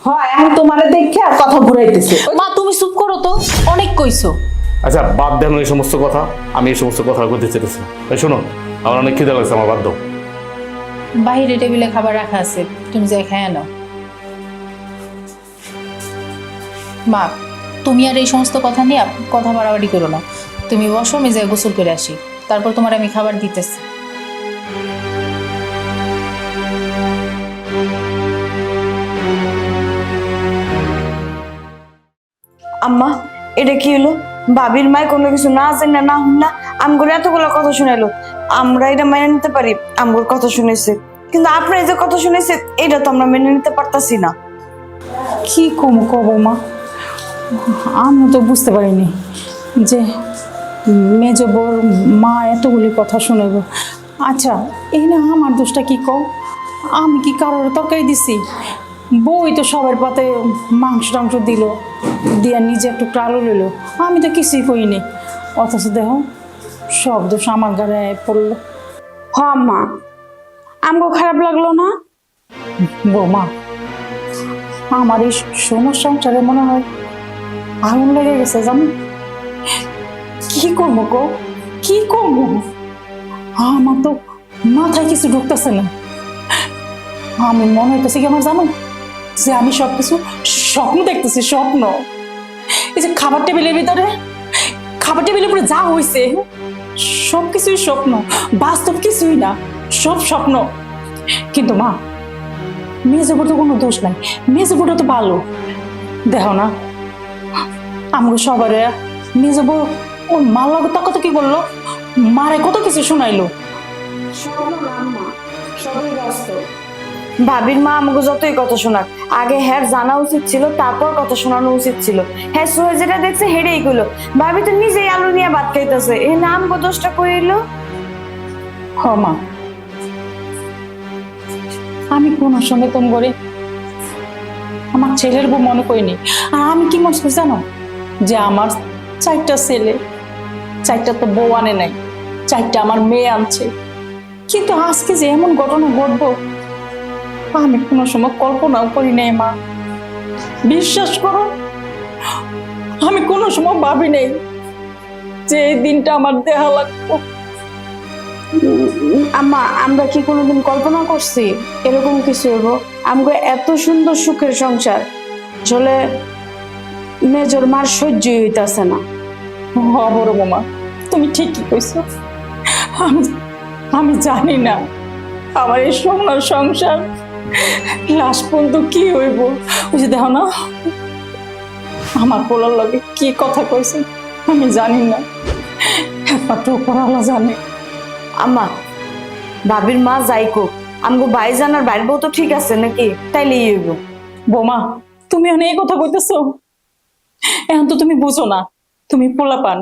হয় এখন তোমারে দেখে আর কথা ঘুরাইতেছে। মা তুমি চুপ করো তো, অনেক কইছো। আচ্ছা বাদ দেন এই সমস্ত কথা, আমি এই সমস্ত কথা বলতে চেয়েছি। এই শোনো, আমার অনেক খিদে লাগছে, আমার বাদ দাও। বাইরে টেবিলে খাবার রাখা আছে, তুমি যাই খেয়ে নাও। মা তুমি আর এই সমস্ত কথা নিয়ে কথা বাড়াবাড়ি করো না, তুমি বসো, আমি যাই গোসল করে আসি, তারপর তোমার আমি খাবার দিতেছি। আম্মা এটা কি হলো? ভাবির মায় কোনো কিছু না জানে না হুন না আমগুলো এতগুলো কথা শুনাইলো, আমরা এটা মেনে নিতে পারি, আমগুর কথা শুনেছে, কিন্তু আপনার এই যে কথা শুনেছে এটা তো আমরা মেনে নিতে পারতাছি না। কি কম কব মা, আমি তো বুঝতে পারিনি যে মেজ বউর মা এতগুলি কথা শুনেব। আচ্ছা এই না আমার দোষটা কি কও? আমি কি কারোর তরকারি দিছি? বউই তো সবার পাতে মাংস টাংস দিল, দিয়া নিজে একটু আলু লইল, আমি তো কিছুই করিনি। অথচ দেখো সব দোষ আমার গায়ে পড়লো। হ আম্মা, আমগো খারাপ লাগলো না? বৌমা আমার এই সোনার সংসারে মনে হয় আগুন লেগে গেছে, জানো? কি করবো গো, কি করবো? আমার তো মাথায় কিছু ঢুকতেছে না। আমি মনে হইতেছে কি আমার, জানো, যে আমি সবকিছু স্বপ্ন দেখতেছি, স্বপ্ন। এই যে খাবার টেবিলের ভিতরে, খাবার টেবিলের উপরে যা হয়েছে সবকিছুই স্বপ্ন, বাস্তব কিছুই না, সব স্বপ্ন। কিন্তু মা মেজবুর তো কোনো দোষ নাই, মেজবুরটা তো ভালো। দেখো না আমাকে সবার মেজবু ওর মার লগে তক কি করলো, মারে কত কিছু শোনাইলো। ভাবির মা আমাকে যতই কথা শোনাক, আগে হ্যাঁ জানা উচিত ছিল, তারপর কথা শোনানো উচিত ছিল। হ্যাঁ সোহে যেটা দেখছে হেরেই গেলো, ভাবি তো নিজেই আলু নিয়ে ভাত খাইতেছে, এই নাম দোষটা কইলো। হ মা, আমি কোন সময় তোম করে আমার ছেলের বউ মনে করিনি। আর আমি কি মনে করি জানো, যে আমার 4টা ছেলে, 4টা তো বউ আনে নাই, 4টা আমার মেয়ে আনছে। কিন্তু আজকে যে এমন ঘটনা ঘটবো আমি কোনো সময় কল্পনাও করি নাই মা। বিশ্বাস করো আমি কোনো সময় ভাবি নাই যে এই দিনটা আমার দেহা লাগবো। আম্মা আমরা কি কোনোদিন কল্পনা করছি এরকম কিছু হইব? আমাকে এত সুন্দর সুখের সংসার আসলে মেজর মার সহ্যই হইতাছে না। বড় মামা তুমি ঠিকই কইছো। আমি জানি না আমার এই সোনার সংসার লাস্ট পর্যন্ত কি হইব। ওই যে দেখো না আমার পোলার লগে কি কথা কইছে, আমি জানি না, একমাত্র উপরওয়ালা জানে। আম্মা ভাবির মা যাই কোক, আমগো ভাই জানার বাইর বউ তো ঠিক আছে নাকি, তাইলেই হইব। বোমা তুমি অনেক কথা কইতেছো, এখন তো তুমি বুঝো না, তুমি পোলাপান।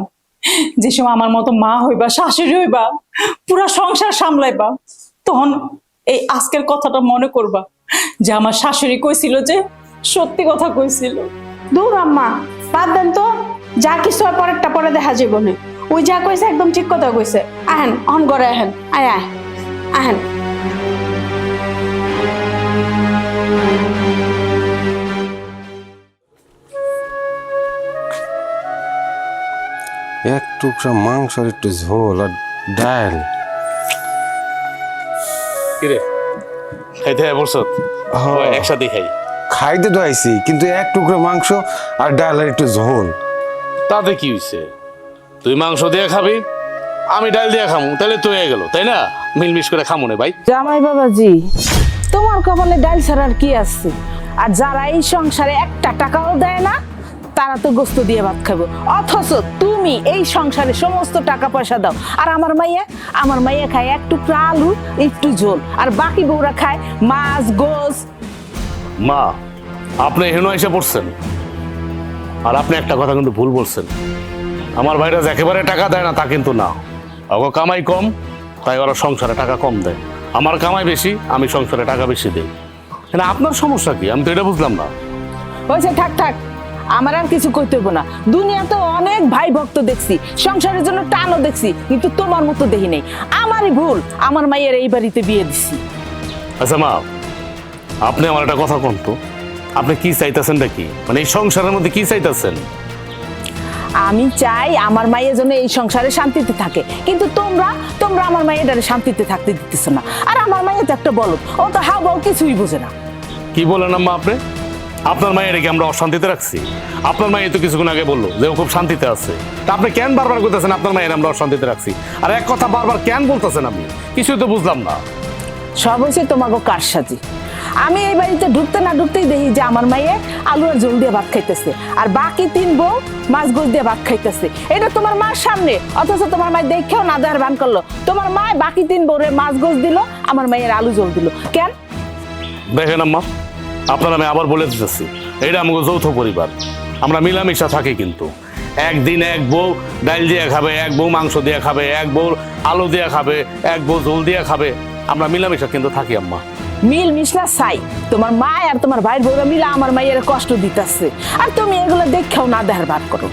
যে সময় আমার মতো মা হইবা, শাশুড়ি হইবা, পুরা সংসার সামলাইবা, তখন এই আজকের কথাটা মনে করবা যে আমার শাশুড়ি কইছিল যে সত্যি কথা কইছিল। দূর আম্মা বাদ দেন তো, যা কিছু হয় পরেরটা পরে দেখা যাবে না। ওই যা কইছে একদম ঠিক কথা কইছে। আহেন অন করে আহেন, আয় আয় আহেন। এক টুকরা মাংস আর একটু ঝোল আর ডাল। কিরে খাইতে বলছো? একসাথে খাই। খাইতে তো আইছি, কিন্তু এক টুকরা মাংস আর ডাল আর একটু ঝোল। তাতে কি হয়েছে? তুই মাংস দিয়ে খাবি, আমি ডাল দিয়ে খামু, তাহলে তো হয়ে গেল, তাই না? মিলমিশ করে খামু না ভাই। জামাই বাবাজি তোমার কপালে ডাল ছাড়ার কি আছে? আর যারা এই সংসারে একটা টাকাও দেয় না তারা তো গোস্ত দিয়ে ভাত খাবো, অথচ তুমি এই সংসারে সমস্ত টাকা পয়সা দাও। আর আমার মাইয়া খায় এক টুকরা আলু একটু ঝোল, আর বাকি বউরা খায় মাছ গোস। মা আপনি হেন এসে পড়ছেন, আর আপনি একটা কথা কিন্তু ভুল বলছেন। আমার ভাইরা যে একেবারে টাকা দেয় না তা কিন্তু না, ওকে কামাই কম তাই ওরা সংসারে টাকা কম দেয়। আমার কামাই বেশি, আমি সংসারে টাকা বেশি দিই। না আপনার সমস্যা কি, আমি তো এটা বুঝলাম না। হয়েছে, থাক থাক, আমার আর কিছু করতে হইব না। দুনিয়াতে অনেক ভাই ভক্ত দেখছি, সংসারের জন্য টানও দেখছি, কিন্তু তোমার মতো দেখি নাই। আমারই ভুল, আমার মায়ের এই বাড়িতে বিয়ে দিছি। আচ্ছা মা, আপনি আমার একটা কথা কোন তো, আপনি কি চাইতেছেন কি, মানে এই সংসারের মধ্যে কি চাইতেছেন? আমি চাই আমার মায়ের জন্য এই সংসারে শান্তিতে থাকে, কিন্তু তোমরা তোমরা আমার মায়ের শান্তিতে থাকতে দিতেছ না। আর আমার মায়ের তো একটা বলদ, ও তো হাও বাউ কিছুই বোঝে না। কি বলেন আম্মা আপনি? আপনার মায়ের কি আমরা অশান্তিতে রাখছি? আপনার মায়ের তো কিছুক্ষণ আগে বললো যে ও খুব শান্তিতে আছে, তা আপনি কেন বারবার বলতেছেন আপনার মায়ের আমরা অশান্তিতে রাখছি? আর এক কথা বারবার কেন বলতেছেন আপনি? কিছুই তো বুঝলাম না। সব হয়েছে তোমাকে কারসাজি। আমি এই বাড়িতে ঢুকতে না ঢুকতেই দেখি যে আমার মায়ে আলু আর ঝোল দিয়ে ভাত খাইতেছে, আর বাকি 3 বউ মাছ গোছ দিয়ে ভাত খাইতেছে। এটা তোমার মার সামনে, অথচ তোমার মায়ের দেখেও না দেওয়ার ভান করলো। তোমার মা বাকি 3 বউরে মাছ গোছ দিল, আমার মায়ের আলু ঝোল দিল কেন? দেখেন আম্মা, আপনার আমি আবার বলে দিতেছি, এটা আমাকে যৌথ পরিবার, আমরা মিলামিশা থাকি। কিন্তু একদিন এক বউ ডাল দিয়ে খাবে, এক বউ মাংস দিয়ে খাবে, এক বউ আলু দিয়ে খাবে, এক বউ ঝোল দিয়ে খাবে, আমরা মিলামিশা কিন্তু থাকি আম্মা। মিল মিশলা চাই, তোমার মা আর তোমার ভাইয়ের বউরা মিলা আমার মায়ের কষ্ট দিতেছে, আর তুমি এগুলো দেখেও না দেখার ভান করো।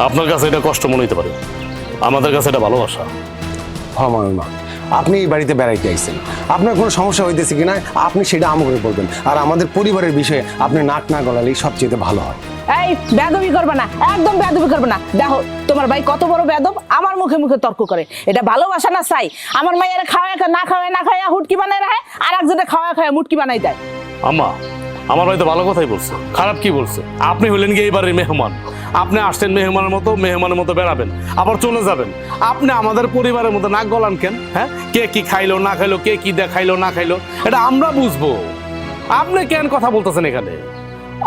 আপনার কাছে এটা কষ্ট মনে হতে পারে, আমাদের কাছে এটা ভালোবাসা। হ্যাঁ মা, আপনি এই বাড়িতে বেড়াইতে আইছেন, আপনার কোনো সমস্যা হইতেছে কিনা আপনি সেটা আমাকে বলবেন, আর আমাদের পরিবারের বিষয়ে আপনি নাক না গলালেই সবচেয়ে ভালো হয়। এই বেয়াদবি করবে না, একদম বেয়াদবি করবে না। দেখো তোমার ভাই কত বড় বেয়াদব, আমার মুখে মুখে তর্ক করে। এটা ভালোবাসা না চাই? আমার মায়ের খাওয়ায় না খাওয়ায় হুটকি বানায় রাখে, আর একজনে খাওয়ায় মুটকি বানাই দেয়। আম্মা, আমার ভাই তো ভালো কথাই বলছে, খারাপ কি বলছে? আপনি হলেন কি এইবারে মেহমান, আপনি আসছেন মেহমানের মতো বেড়াবেন, আবার চলে যাবেন। আপনি আমাদের পরিবারের মতো নাক গলান কেন? হ্যাঁ, কে কি খাইলো না খাইলো, কে কি খাইলো না খাইলো, এটা আমরা বুঝবো। আপনি কেন কথা বলতেছেন এখানে?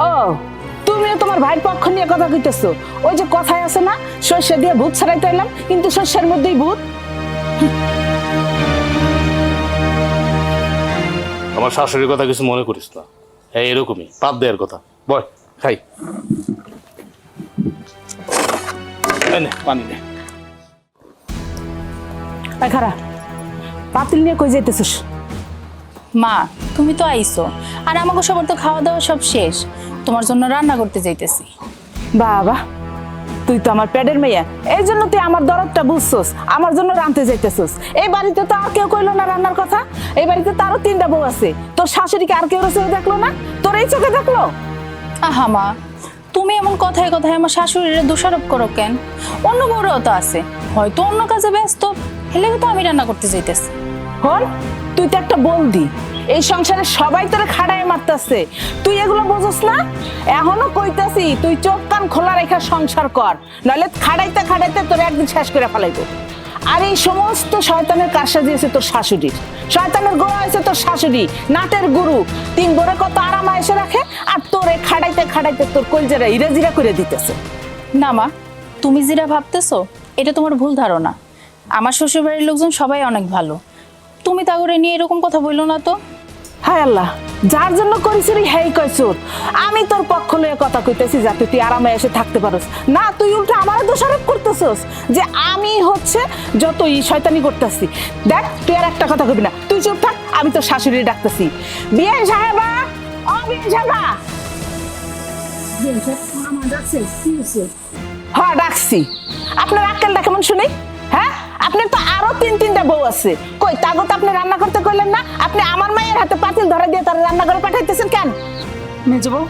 ও, তুমিও তোমার ভাইয়ের পক্ষ নিয়ে কথা কইতেছো? ওই যে কথায় আছে না, সর্ষে দিয়ে ভূত ছাড়াইতে এলাম, কিন্তু সর্ষের মধ্যেই ভূত। আমার শাশুড়ির কথা কিছু মনে করিস না, হ্যাঁ এরকমই পাত দেওয়ার কথা। বয় খাই, পানি নে। খারা পাতিল নিয়ে কই যাইতেছিস? মা, তুমি তো আইছো, আর আমাকে সবার তো খাওয়া দাওয়া সব শেষ, তোমার জন্য রান্না করতে যাইতেছি। বাবা, তুই তো আমার পেটের মেয়ে, এই জন্য তুই আমার দরদটা বুঝছস, আমার জন্য রাঁধতে যাইতেছস। এই বাড়িতে তো আর কেউ কইলো না রান্নার কথা, এই বাড়িতে তারও 3টা বউ আছে। তোর শাশুড়িকে আর কেউ চোখে দেখলো না, তোর এই চোখে দেখলো? আহা মা, তুমি এমন কথায় কথায় আমার শাশুড়ির দোষারোপ করো কেন? অন্য বউরাও তো আছে, হয়তো অন্য কাজে ব্যস্ত, হেলে তো আমি রান্না করতে যাইতেছি। হল, তুই তো একটা বলদি, এই সংসারে সবাই তোরে খাড়ায় মারতেছে, তুই এগুলো বোঝস না? এখনো কইতাছি তুই চোখ কান খোলা রেখা সংসার কর, নইলে খাড়াইতে খাড়াইতে তোরে একদিন শেষ করে ফেলাইবো। আর এই সমস্ত শয়তানের কারসাজি আছে তোর শাশুড়ির, শয়তানের গোড়া হয়েছে তোর শাশুড়ি, নাটের গুরু। 3 বরে কত আরাম এসে রাখে, আর তোরে খাড়াইতে খাড়াইতে তোর কলজারা ইরাজিরা করে দিতেছে। না মা, তুমি যেটা ভাবতেছো এটা তোমার ভুল ধারণা। আমার শ্বশুরবাড়ির লোকজন সবাই অনেক ভালো, তুমি তা করে নিয়ে এরকম কথা বললো না তো। হায় আল্লাহ, যার জন্য করেছিলি হেই কইছুর। আমি তোর পক্ষ লয়ে কথা কইতেছি যাতে তুই আরামে এসে থাকতে পারস না, তুই উল্টা আমার দোষারোপ করতেছস যে আমি হচ্ছে যত শয়তানি করতেছি। দেখ, তুই আর একটা কথা কইবি না, তুই চুপ থাক, আমি তোর শাশুড়ি ডাকতেছি। বিয়ে সাহেবা, ও বিয়ে সাহেবা। হ্যাঁ ডাকছি। আপনার আক্কেলটা কেমন শুনি? হ্যাঁ, আপনার তো আরো 3টা বউ আছে, কই তাগো তো আপনি রান্না করতে কইলেন না? আপনি আমার মায়ের হাতে পাতিল ধরে দিয়ে তার রান্না করে পাঠাইতেছেন কেন? মেজবউ,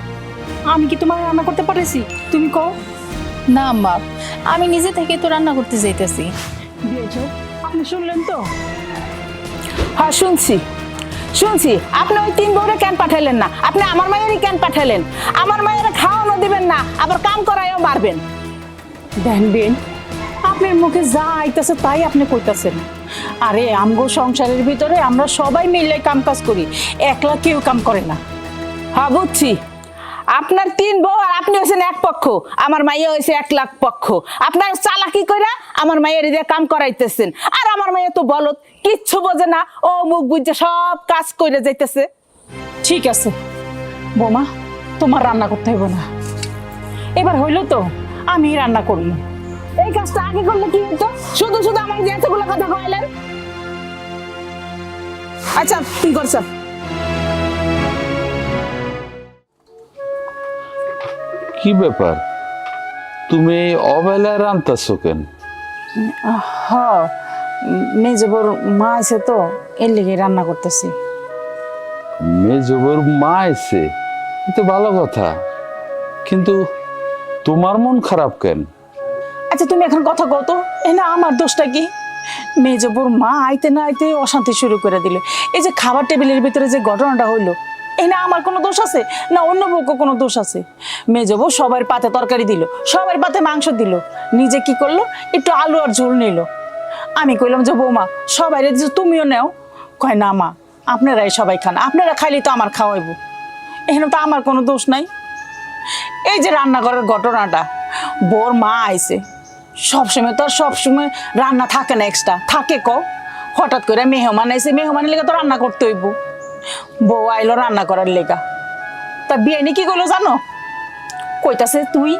আমি কি তোমার রান্না করতে পারেছি? তুমি কও। না মা, আমি নিজে থেকে তো রান্না করতে যাইতেছি। আপনি শুনলেন তো? হ্যাঁ শুনছি। আপনি ওই 3 বউরে কেন পাঠাইলেন না? আপনি আমার মায়েরই কেন পাঠাইলেন? আমার মায়ের খাওয়ানো দিবেন না, আবার কাম করায়ও মারবেন। দেখবেন, আপনার মুখে যা আইতাছে তাই আপনি কইতাছেন। আরে আমগো সংসারের ভিতরে আমরা সবাই মিলে কাম কাজ করি, একলা কেউ কাম করে না। হ্যাঁ বুঝছি, আপনার 3 বউ আর আপনি হয়েছেন এক পক্ষ, আমার মাইয়া হয়েছে 1 লাখ পক্ষ। আপনার চালাকি কইরা আমার মায়ের দিয়ে কাম করাইতেছেন, আর আমার মাইয়া তো বলত, কিচ্ছু বোঝে না, ও মুখ বুঝে সব কাজ করে যাইতেছে। ঠিক আছে বৌমা, তোমার রান্না করতে হইব না, এবার হইল তো আমি রান্না করবো। এই কাজটা আগে করলে কি হতো? শুধু শুধু আমার যে এতগুলো কথা কইলেন। আচ্ছা কি করছ? কি ব্যাপার, তুমি এই অবেলায় রান্তাছো কেন? হ, মেজবর মা আছে তো, এর লেগে রান্না করতেছি। মেজবর মা এসে তো ভালো কথা, কিন্তু তোমার মন খারাপ কেন? আচ্ছা তুমি এখন কথা কও তো, এ না আমার দোষটা কি? মেজবর মা আইতে না আইতে অশান্তি শুরু করে দিল। এই যে খাবার টেবিলের ভিতরে যে ঘটনাটা হইলো, এই না আমার কোনো দোষ আছে না অন্য বউকে কোনো দোষ আছে? মেজবউ সবার পাতে তরকারি দিল, সবার পাতে মাংস দিল, নিজে কি করলো একটু আলু আর ঝোল নিল। আমি কইলাম যে বৌমা সবাই যে তুমিও নেও, কয় না মা আপনারাই সবাই খান, আপনারা খাইলে তো আমার খাওয়াইব। এখানে তো আমার কোনো দোষ নাই। এই যে রান্নাঘরের ঘটনাটা, বোর মা আইছে, সবসময় তো আর সবসময় রান্না থাকে না, এক্সট্রা থাকে ক, হঠাৎ করে মেহমান আইছে, মেহমানের লেগে তো রান্না করতে হইব। বউ আইলো রান্না করার লেগা, তা বিয়ানি কি করলো জানো? কইতাছে তুই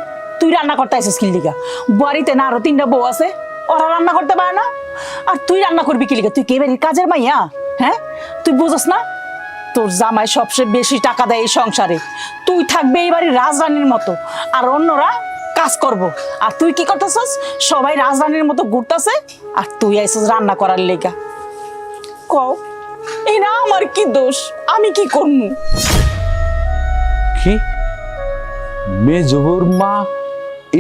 তুই রান্না করতে আইছিস কি লিগা? বাড়িতে না আরো 3টা বউ আছে, ওরা রান্না করতে পারে না, আর তুই রান্না করবি কি লিগা? তুই কে বাড়ির কাজের মাইয়া? হ্যাঁ, তুই বুঝস না তোর জামাই সবচেয়ে বেশি টাকা দেয় এই সংসারে, তুই থাকবে এই বাড়ির রাজরানীর মতো, আর অন্যরা কাজ করব। আর তুই কি করতেছস? সবাই রাজরানীর মতো ঘুরতেছে, আর তুই আইছিস রান্না করার লেগা। কও এই না আমার কি দোষ? আমি কি করবো? কি মেজবর মা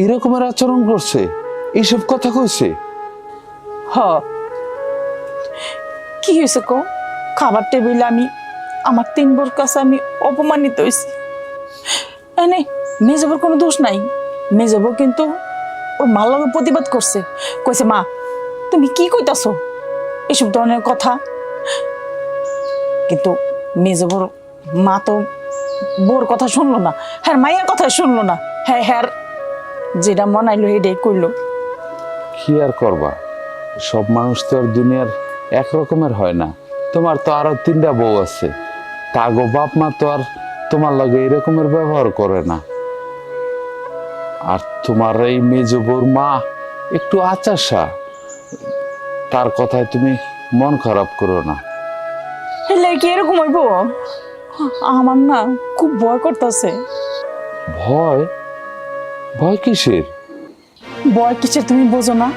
এরকমের আচরণ করছে, এইসব কথা কইছে? হ, কি হয়েছে কও? খাবার টেবিলে আমি আমার 3 বোর কাছে আমি অপমানিত হয়েছি। এনে মেজবর কোনো দোষ নাই, মেজবর কিন্তু ওর মার লগে প্রতিবাদ করছে, কইছে মা তুমি কি কইতাছো এসব ধরনের কথা? কিন্তু মেজবর মা তো বোর কথা শুনলো না, হ্যাঁ মায়ের কথা শুনলো না, হ্যাঁ হ্যাঁ যেটা মনাইলো এটাই কইলো। কি আর করবা, সব মানুষ তো আর দুনিয়ার একরকমের হয় না। তোমার তো আরো 3টা বউ আছে, তাগো বাপ মা তো আর তোমার লগে এরকমের ব্যবহার করে না। আর তোমার এই মেজবর মা একটু আচাসা, তার কথায় তুমি মন খারাপ করো না। হেলে কি এরকম হইব? আমার না খুব ভয় করতেছে। ভয়? ভয় কিসের? ভয় কিসের তুমি বোঝো না?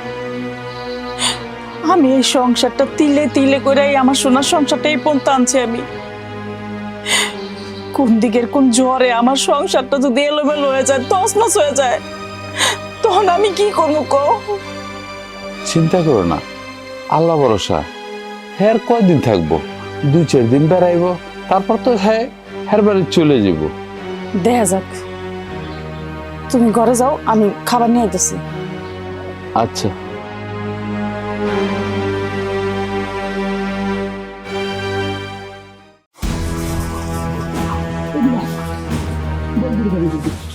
আমি এই সংসারটা তিলে তিলে করে আমার সোনার সংসারটা এই পর্যন্ত আনছি আমি। কোন দিকের কোন জ্বরে আমার সংসারটা যদি এলোমেলো হয়ে যায়, তছনছ হয়ে যায়, তখন আমি কি করবো কও? চিন্তা করো না, আল্লাহ ভরসা। হ্যাঁ কয়দিন থাকবো? 2-4 দিন বেড়াইবো, তারপর তো হ্যাঁ হ্যার বাড়ি চলে যাব। দেখা যাক, তুমি ঘরে যাও, আমি খাবার নিয়ে আইতেছি। আচ্ছা।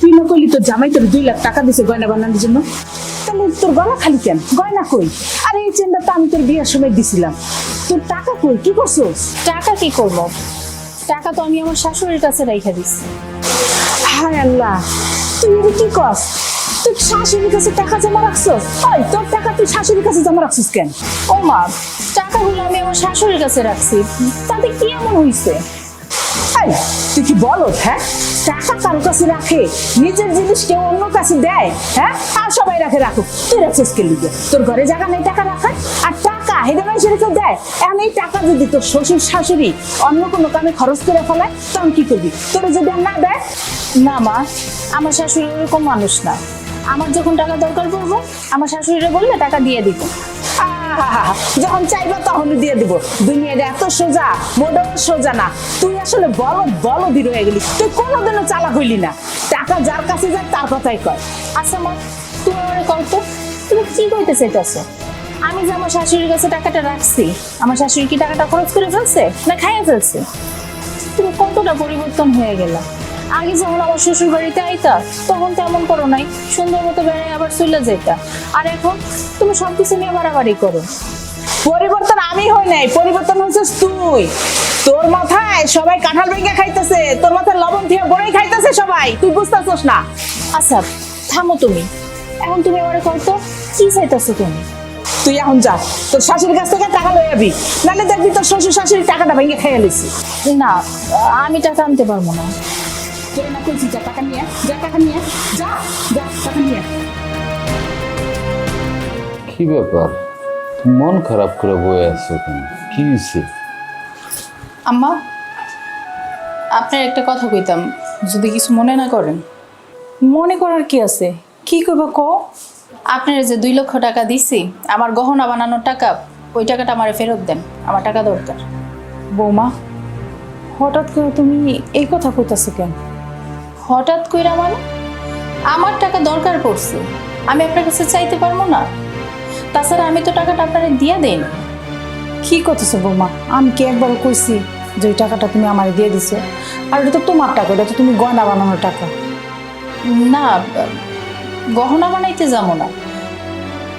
তুই না কইলি তোর জামাই তোর 2 লাখ টাকা দিছে গয়না বানানোর জন্য, তাহলে তোর গলা খালি কেন? গয়না কই? আরে এই চেনটা তো আমি তোর বিয়ের সময় দিছিলাম, তোর টাকা কই? কি করছস? টাকা কি করব? টাকা তো আমি আমার শাশুড়ির কাছে রেখে দিছি। হায় আল্লাহ, তুই এটা কি কস? তুই শাশুড়ির কাছে টাকা জমা রাখছস? ওই তোর টাকা তুই শাশুড়ির কাছে জমা রাখছস কেন? ও মা, টাকাগুলো আমি আমার শাশুড়ির কাছে রাখছি, তাতে কি এমন হইছে? এই, তুই কি বলো? হ্যাঁ, টাকা কারো কাছে রাখে, নিজের জিনিস কেউ অন্য কাছে দেয়? হ্যাঁ, আর সবাই রাখে, রাখুক, তুই রাখছিস কে লিগে? তোর ঘরে জায়গা নেই টাকা রাখার? আর টাকা হেদে মানুষের কেউ দেয়? এখন এই টাকা যদি তোর শ্বশুর শাশুড়ি অন্য কোনো কামে খরচ করে ফেলায়, তখন কি করবি? তোর যদি আর না দেয়? না মা, আমার শাশুড়ি ওরকম মানুষ না। আমার যখন টাকা দরকার পড়বো, আমার শাশুড়িরে বললে টাকা দিয়ে দিব। আহা, যখন চাইবা তখন দিয়ে দিব। দুনিয়াটা এত সোজা, মোটেও সোজা না। তুই আসলে বলদি রয়ে গেলি, তুই কোনোদিনও চালাক হইলি না। টাকা যার কাছে যায় তার কথাই কয়। আচ্ছা মা, তুমি আমার কত, তুমি কি কইতে চাইতেছো? আমি যে আমার শাশুড়ির কাছে টাকাটা রাখছি, আমার শাশুড়ি কি টাকাটা খরচ করে ফেলছে না খাইয়া ফেলছে? তুমি কতটা পরিবর্তন হয়ে গেল। আগে যখন আমার শ্বশুর বাড়িতে আইতা, তখন তেমন করো নাই, সুন্দর মতো বেড়াই আবার চলে যেতা। আর এখন তুমি সবকিছু নিয়ে বাড়াবাড়ি করো। পরিবর্তন আমি হই নাই, পরিবর্তন হচ্ছিস তুই। তোর মাথায় সবাই কাঁঠাল ভেঙে খাইতেছে, তোর মাথায় লবণ দিয়ে বড়ই খাইতেছে সবাই, তুই বুঝতেছস না। আচ্ছা থামো তুমি, এখন তুমি এবারে কর তো কি চাইতেছো তুমি? তুই এখন যা, তোর শাশুড়ির কাছ থেকে টাকা লয়ে যাবি, নাহলে দেখবি তোর শ্বশুর শাশুড়ির টাকাটা ভেঙে খেয়ে নিছি। না, আমি টাকা আনতে পারবো না। তোর না কইছি যা, টাকা নিয়ে যা, টাকা নিয়ে যা, যা টাকা নিয়ে। কি ব্যাপার, মন খারাপ করে বয়ে আছো কেন? কি হয়েছে? আম্মা, আপনার একটা কথা কইতাম, যদি কিছু মনে না করেন। মনে করার কি আছে, কি করবো ক? আপনার যে 2 লক্ষ টাকা দিছি, আমার গহনা বানানোর টাকা, ওই টাকাটা আমার ফেরত দেন, আমার টাকা দরকার। বৌমা, হঠাৎ করে তুমি এই কথা কইতাছো কেন? হঠাৎ কইরা মানে? আমার টাকা দরকার পড়ছে, আমি আপনার কাছে চাইতে পারবো না? তাছাড়া আমি তো টাকাটা আপনারে দিয়া দেই না। কি করতেছো বৌমা? আমি কি একবার কইছি যে ওই টাকাটা তুমি আমার দিয়ে দিছো? আর এটা তো তোমার টাকা, এটা তো তুমি গয়না বানানোর টাকা। না, গহনা বানাইতে যাবো না,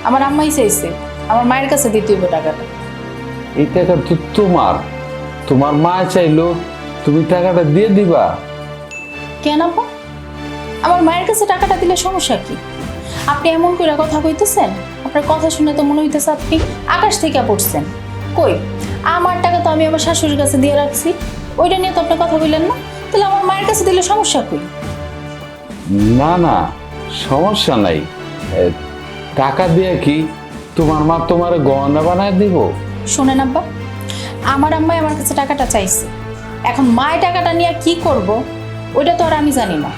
আমার আম্মাই চাইছে, আমার মায়ের কাছে দিতে হইব টাকাটা। এই টাকা তো তোমার মা চাইলো, তুমি টাকাটা দিয়ে দিবা। কেন আপা? আমার মায়ের কাছে টাকাটা দিলে সমস্যা কি? আপনি এমন করে কথা কইতেছেন, আপনার কথা শুনে তো মনে হইতেছে আপনি আকাশ থেকে পড়ছেন। কই, আমার টাকা তো আমি আমার শাশুড়ির কাছে দিয়ে রাখছি, ওইটা নিয়ে তো আপনি কথা বললেন না, তাহলে আমার মায়ের কাছে দিলে সমস্যা কই? না না, সমস্যা নাই। টাকা দিয়ে কি তোমার মা তোমার গহনা বানায় দিব? শোনেন আব্বা, আমার আম্মাই আমার কাছে টাকাটা চাইছে, এখন মায়ের টাকাটা নিয়ে কি করব ওইটা তো আর আমি জানি না।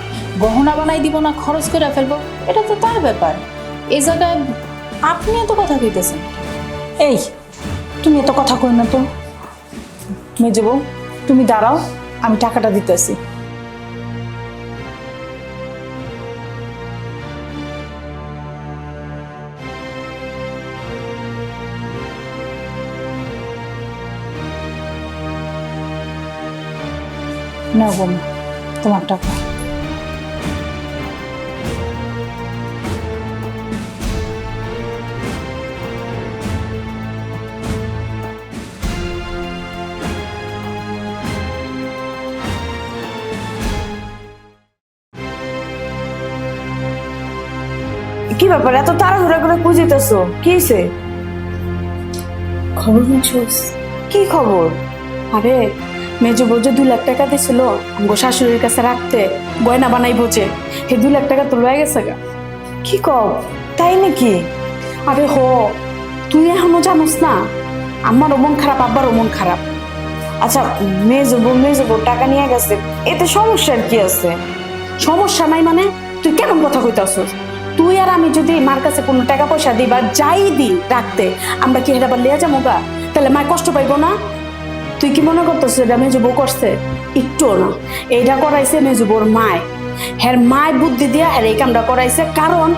গহনা বানাই দিব না খরচ করে ফেলবো, এটা তো তার ব্যাপার। এই জায়গায় আপনি এত কথা কইতেছেন। এই, তুমি এত কথা কই না তো। মেজো বউ, তুমি দাঁড়াও, আমি টাকাটা দিতেছি। না বৌমা, তোমার টাকা। কি ব্যাপার, এত তাড়াহুড়া করে খুঁজিতেছো? কি হয়েছে? খবর শুনছিস? কি খবর? আরে, মেজো বউ যে 2 লাখ টাকা দিছিল আমগো শাশুড়ির কাছে রাখতে, গয়না বানাইবো যে, সেই 2 লাখ টাকা তো লয়ে গেছে গা। কি কও, তাই নাকি? আরে হ, তুই এখনো জানোস না? আমারও মন খারাপ, আব্বারও মন খারাপ। আচ্ছা, মেজবু টাকা নিয়ে গেছে, এতে সমস্যার কি আছে? সমস্যা নাই মানে? তুই কেমন কথা কইতাছস? তুই আর আমি যদি মার কাছে কোনো টাকা পয়সা দিই বা যাই দিই রাখতে, আমরা কি এটা আবার লিয়া যাবো গা? তাহলে মা কষ্ট পাইবো না? তুই কি মনে করতেছিস এটা মেজো বউ করছে? একটুও না, এইটা করাইছে মেজো বউর মায়। হ্যার মায় বুদ্ধি দিয়া হ্যার এই কামটা করাইছে, কারণ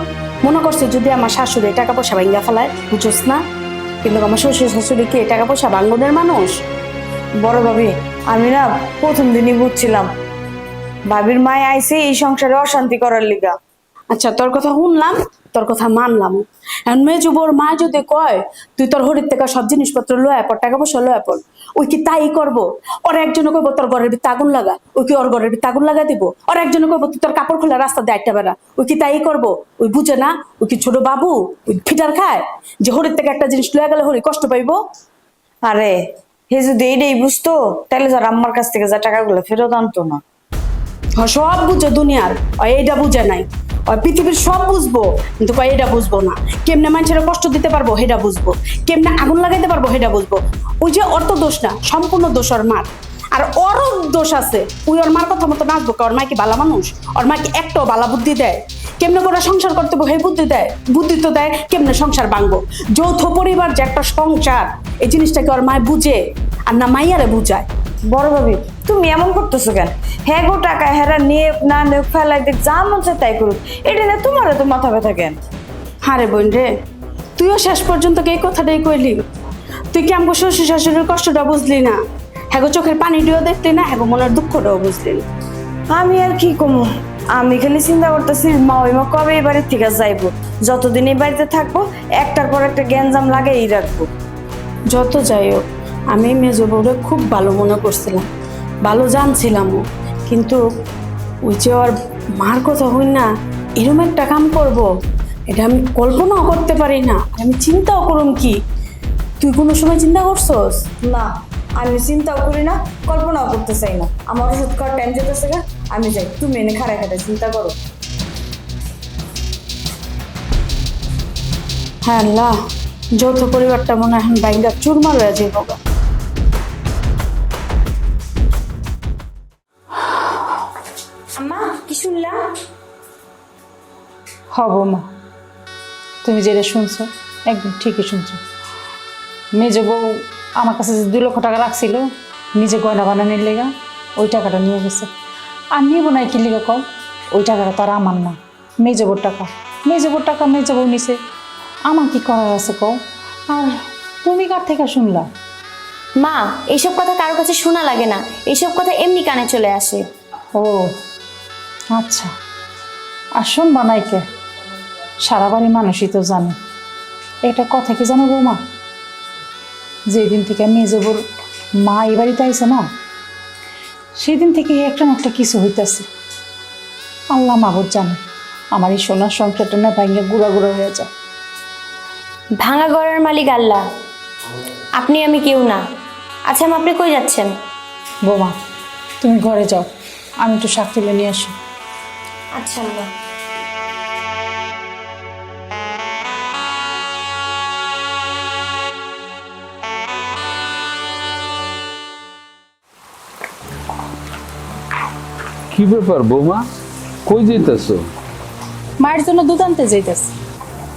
মনে করছে যদি আমার শাশুড়ি টাকা পয়সা ভাঙ্গা ফেলায়, বুঝোস না? কিন্তু আমার শ্বশুর শাশুড়ি কি টাকা পয়সা ভাঙ্গনের মানুষ? বড় ভাবি, আমি না প্রথম দিনই বুঝছিলাম ভাবির মায় আইছে এই সংসারে অশান্তি করার লিগা। আচ্ছা, তোর কথা শুনলাম, তোর কথা মানলাম। এখন মেজো বউর মা যদি কয় তুই তোর হরির থেকে সব জিনিসপত্র লয়া পড়, টাকা পয়সা লয়া পড়, ওই কি তাই করবো? ওর একজনে কইব তোর ঘরের ভিতরে আগুন লাগা, ওই কি ওর ঘরের ভিতরে আগুন লাগা দিব? ওর একজনে কইব তুই তোর কাপড় খোলা রাস্তা দিয়ে একটা বেড়া, ওই কি তাই করবো? ওই বুঝে না? ওই কি ছোট বাবু? ওই ফিটার খায় যে হরির থেকে একটা জিনিস লয়া গেলে হরি কষ্ট পাইবো? আরে, হে যদি এইটাই বুঝতো তাহলে যার আম্মার কাছ থেকে যা টাকাগুলো ফেরত আনতো না। সব বুঝে দুনিয়ার, এইটা বুঝে নাই। পৃথিবীর সব বুঝবো, কিন্তু এটা বুঝবো না। কেমনে মানুষের কষ্ট দিতে পারবো সেটা বুঝবো, কেমনে আগুন লাগাইতে পারবো সেটা বুঝবো। ওই যে ওর তো দোষ না, সম্পূর্ণ দোষ ওর মার। আর ওরও দোষ আছে, ওই ওর মার কথা মতো নাচবো। ওর মা কি বালা মানুষ? ওর মা কি একটাও বালা বুদ্ধি দেয়? কেমনে করে সংসার করতে হবে সেই বুদ্ধি দেয়? বুদ্ধি তো দেয় কেমনে সংসার ভাঙবো। যৌথ পরিবার যে একটা সংসার, এই জিনিসটাকে ওর মায় বুঝে, আর না মাইয়ারে বুঝায়। বড় ভাবি, তুমি এমন করতেছো কেন? হ্যাঁ গো, টাকা হেরা নিয়ে না নিয়ে ফেলাই দেখ, যা মন চায় তাই করুক, এটা না তোমার তো মাথা ব্যথা কেন? হারে বোন রে, তুইও শেষ পর্যন্ত এই কথাটাই কইলি। তুই কি আমাকে শ্বশুর শাশুড়ির কষ্টটা বুঝলি না? হ্যাগো চোখের পানিটিও দেখলি না, হ্যাগো মনের দুঃখটাও বুঝলি না। আমি আর কি কমু, আমি খালি চিন্তা করতেছি মা কবে এই বাড়ির থেকে যাইবো। যতদিন এই বাড়িতে থাকবো একটার পর একটা গ্যাঞ্জাম লাগাই রাখবো। যত যাই হোক, আমি মেজো বউরে খুব ভালো মনে করছিলাম, ভালো জানছিলামও, কিন্তু ওই যে ওর মার কথা হই না এরম একটা কাম করবো, এটা আমি কল্পনাও করতে পারি না, আমি চিন্তাও করুম কি। তুই কোনো সময় চিন্তা করছস? না, আমি চিন্তাও করি না, কল্পনাও করতে চাই না। আমার ওষুধ খাওয়ার টাইম যেতেছে গা, আমি যাই, তুমি এনে খাড়া খাড়া চিন্তা করো। হ্যাঁ আল্লাহ, যৌথ পরিবারটা মনে হয় এখন বাইঙ্গা চুরমার হয়ে যাইব গা। আম্মা কি শুনলাম? হব মা, তুমি যেটা শুনছো একদম ঠিকই শুনছো। মেজো বউ আমার কাছে যে 2 লক্ষ টাকা রাখছিল নিজে গয়না বানানোর লেগা, ওই টাকাটা নিয়ে গেছে। আর নিব না কি লেগা কম, ওই টাকাটা তো আর আমার না, মেজো বউর টাকা। মেজো বউর টাকা মেজো বউ নিছে, আমার কি করার আছে কও? আর তুমি কার থেকে শুনলা? মা, এইসব কথা কারোর কাছে শোনা লাগে না, এইসব কথা এমনি কানে চলে আসে। ও আচ্ছা, আর শুনবা নাই কে? সারা বাড়ি মানুষই তো জানে। একটা কথা কি জানো বৌমা, যেদিন থেকে মেজবুর মা এই বাড়িতে আইছে না, সেদিন থেকে একটা না একটা কিছু হইতেছে। আল্লাহ মাহবুব জানে, আমার এই সোনার সংসারটা না ভাঙিয়ে গুঁড়া গুঁড়া হয়ে যায়। ভাঙা গড়ার মালিক আল্লাহ, আপনি আমি কেউ না। আচ্ছা মা, আপনি কই যাচ্ছেন? বৌমা তুমি ঘরে যাও, আমি একটু শাক তুলে নিয়ে আসি। আচ্ছা আম্মা। কি ব্যাপার বৌমা, কই যাইতেছো? মায়ের জন্য দুধ আনতে যাইতেছি।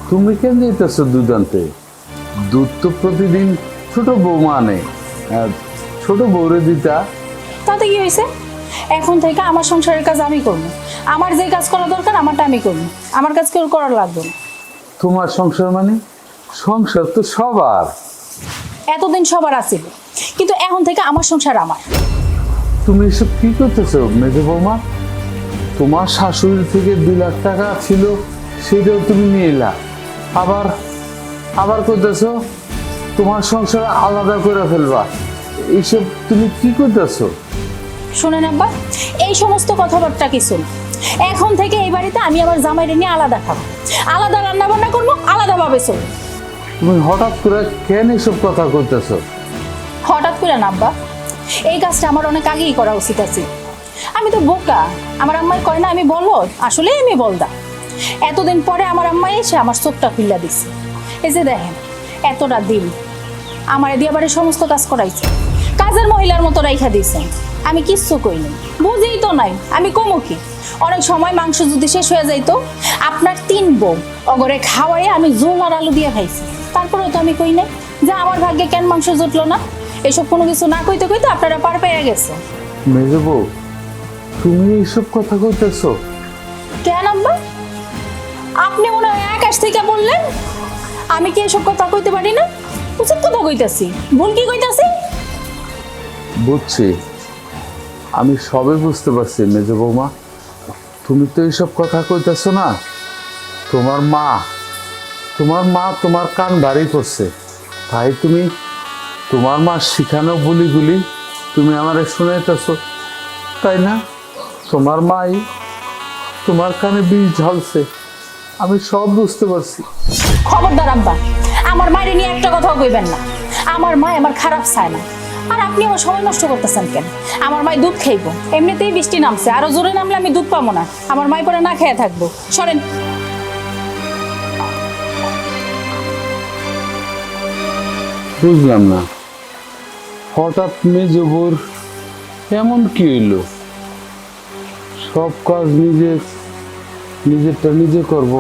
তুমি কেন যাইতেছো দুধ আনতে? দুধ তো প্রতিদিন ছোট বৌমা আনে, ছোট বউরে দিতা। তাতে কি হয়েছে? এখন থেকে আমার সংসারের কাজ আমি করবো, আমার যে কাজ করা দরকার আমারটা আমি করবো, আমার কাজ কেউ করার লাগবে না। তোমার সংসার মানে? সংসার তো সবার। এতদিন সবার আছিল, কিন্তু এখন থেকে আমার সংসার আমার। তুমি এসব কি করতেছো মেজো বৌমা? তোমার শাশুড়ির থেকে 2 লাখ টাকা ছিল, সেটাও তুমি নিয়ে এলা। আবার আবার করতেছো তোমার সংসার আলাদা করে ফেলবা। এইসব তুমি কি করতেছো? শুনেন আব্বা, এই সমস্ত কথাবার্তা কিছু না। এখন থেকে এই বাড়িতে আমি আমার জামাইরে নিয়ে আলাদা খাবো, আলাদা রান্না বান্না করবো, আলাদাভাবে চলবো। তুমি হঠাৎ করে কেন এসব কথা করতেছো? হঠাৎ করে না আব্বা, এই কাজটা আমার অনেক আগেই করা উচিত আছে। আমি তো বোকা, আমার আম্মাই কয় না আমি বলদ, আসলে আমি বলদা। এতদিন পরে আমার আম্মাই এসে আমার চোখটা খুলে দিচ্ছে। এই যে দেখেন, এতটা দিন আমার দিয়ে বাড়ির সমস্ত কাজ করাইছে, কাজের মহিলার মতো রাইখা দিয়েছে। আমি কিচ্ছু কইনি, বুঝেই তো নাই আমি কমো কি। অনেক সময় মাংস যদি শেষ হয়ে যাইতো, আপনার 3 বউ অগরে খাওয়াই আমি ঝোল আর আলু দিয়ে খাইছি, তারপরেও তো আমি কই নাই যে আমার ভাগ্যে কেন মাংস জুটলো না। এসব কোনো কিছু না কইতে কইতে আপনারা পার পেয়ে গেছে। মেজো বউ, তুমি এইসব কথা কইতেছো কেন আব্বা? আপনি মনে হয় আকাশ থেকে বললেন, আমি কি এসব কথা কইতে পারি না? উচিত কথা কইতাছি, ভুল কি কইতাছি? বুঝছি, আমি সবে বুঝতে পারছি মেজো বৌমা। তুমি তো এইসব কথা কইতেছো না, তোমার মা তোমার কান ভারী করছে, তাই তুমি তোমার মা শিখানো বলিগুলি তুমি আমারে শুনাইতেছো, তাই না? তোমার মাই তোমার কানে বিষ ঝালছে, আমি সব বুঝতে পারছি। খবরদার আব্বা, আমার মায়ের নিয়ে একটা কথাও কইবেন না। আমার মা আমার খারাপ চায় না। আর আপনি আমার সময় নষ্ট করতেছেন কেন? আমার মাই দুধ খাইবো, এমনিতেই বৃষ্টি নামছে, আরো জোরে নামলে আমি দুধ পাবো না। আমার মাই পরে না খেয়ে থাকবো। সরেন। বুঝলাম না, হঠাৎ মেজো বউর এমন কি হইল? সব কাজ নিজেরটা নিজে করব।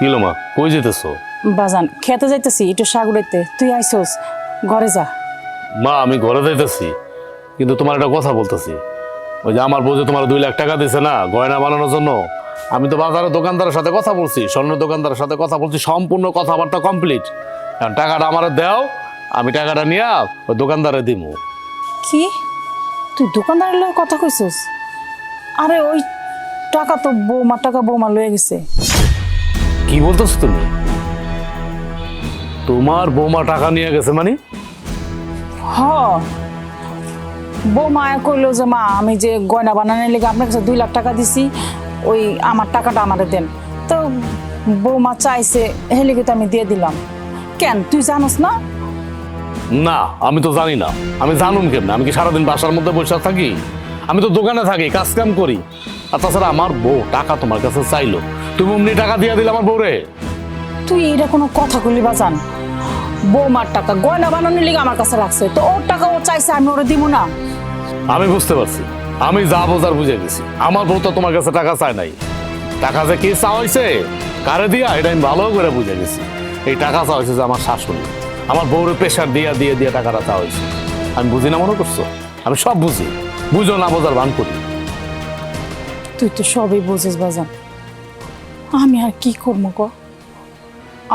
কিলো মা, কই যেতেছো? বাজান খেতে যাইতেছি, একটু সাগুড়াইতে। তুই আইসোস, ঘরে যা। মা, আমি ঘরে যাইতেছি, কিন্তু তোমার একটা কথা বলতেছি। ওই যে আমার বউ যে তোমার 2 লাখ টাকা দিছে না গয়না বানানোর জন্য, আমি তো বাজারের দোকানদারের সাথে কথা বলছি, স্বর্ণ দোকানদারের সাথে কথা বলছি, সম্পূর্ণ কথাবার্তা কমপ্লিট। এখন টাকাটা আমার দাও, আমি টাকাটা নিয়ে ওই দোকানদারে দিব। কি তুই দোকানদারের লগে কথা কইছিস? আরে ওই টাকা তো বৌমা লয়ে গেছে। কি বলতেছো তুমি? তোমার বৌমা টাকা নিয়ে গেছে মানে? হ, বৌমা কইলো যে মা আমি যে গয়না বানানোর লেগে আপনার কাছে 2 লাখ টাকা দিছি, ওই আমার টাকাটা আমারে দেন। তো বৌমা চাইছে হেলে তো আমি দিয়ে দিলাম। কেন তুই জানোস না? না, আমি তো জানি না। আমি জানুম কেমন? আমি কি সারাদিন বাসার মধ্যে বসে থাকি? আমি তো দোকানে থাকি, কাজ কাম করি। আর তাছাড়া আমার বউ টাকা তোমার কাছে চাইলো, তুমি অমনি টাকা দিয়ে দিলে আমার বউরে। তুই এটা কোনো কথা কইলি বাজান? বৌমার টাকা গয়না বানানোর লেগে আমার কাছে রাখছে, তো ওর টাকা ও চাইছে আমি ওরে দিব না? আমি বুঝতে পারছি, আমি যা বোঝার বুঝে গেছি। আমার বউ তো তোমার কাছে টাকা চায় নাই। টাকা যে কি চা হয়েছে, কারে দিয়া, এটা আমি ভালো করে বুঝে গেছি। এই টাকা চা হয়েছে যে আমার শাশুড়ি, আমার বউরে প্রেশার দিয়া দিয়ে দিয়ে টাকাটা চা হয়েছে। আমি বুঝি না মনে করছো? আমি সব বুঝি, বুঝো না বোঝার ভান করি। তুই তো সবই বুঝিস বাজান, আমি আর কি করবো ক?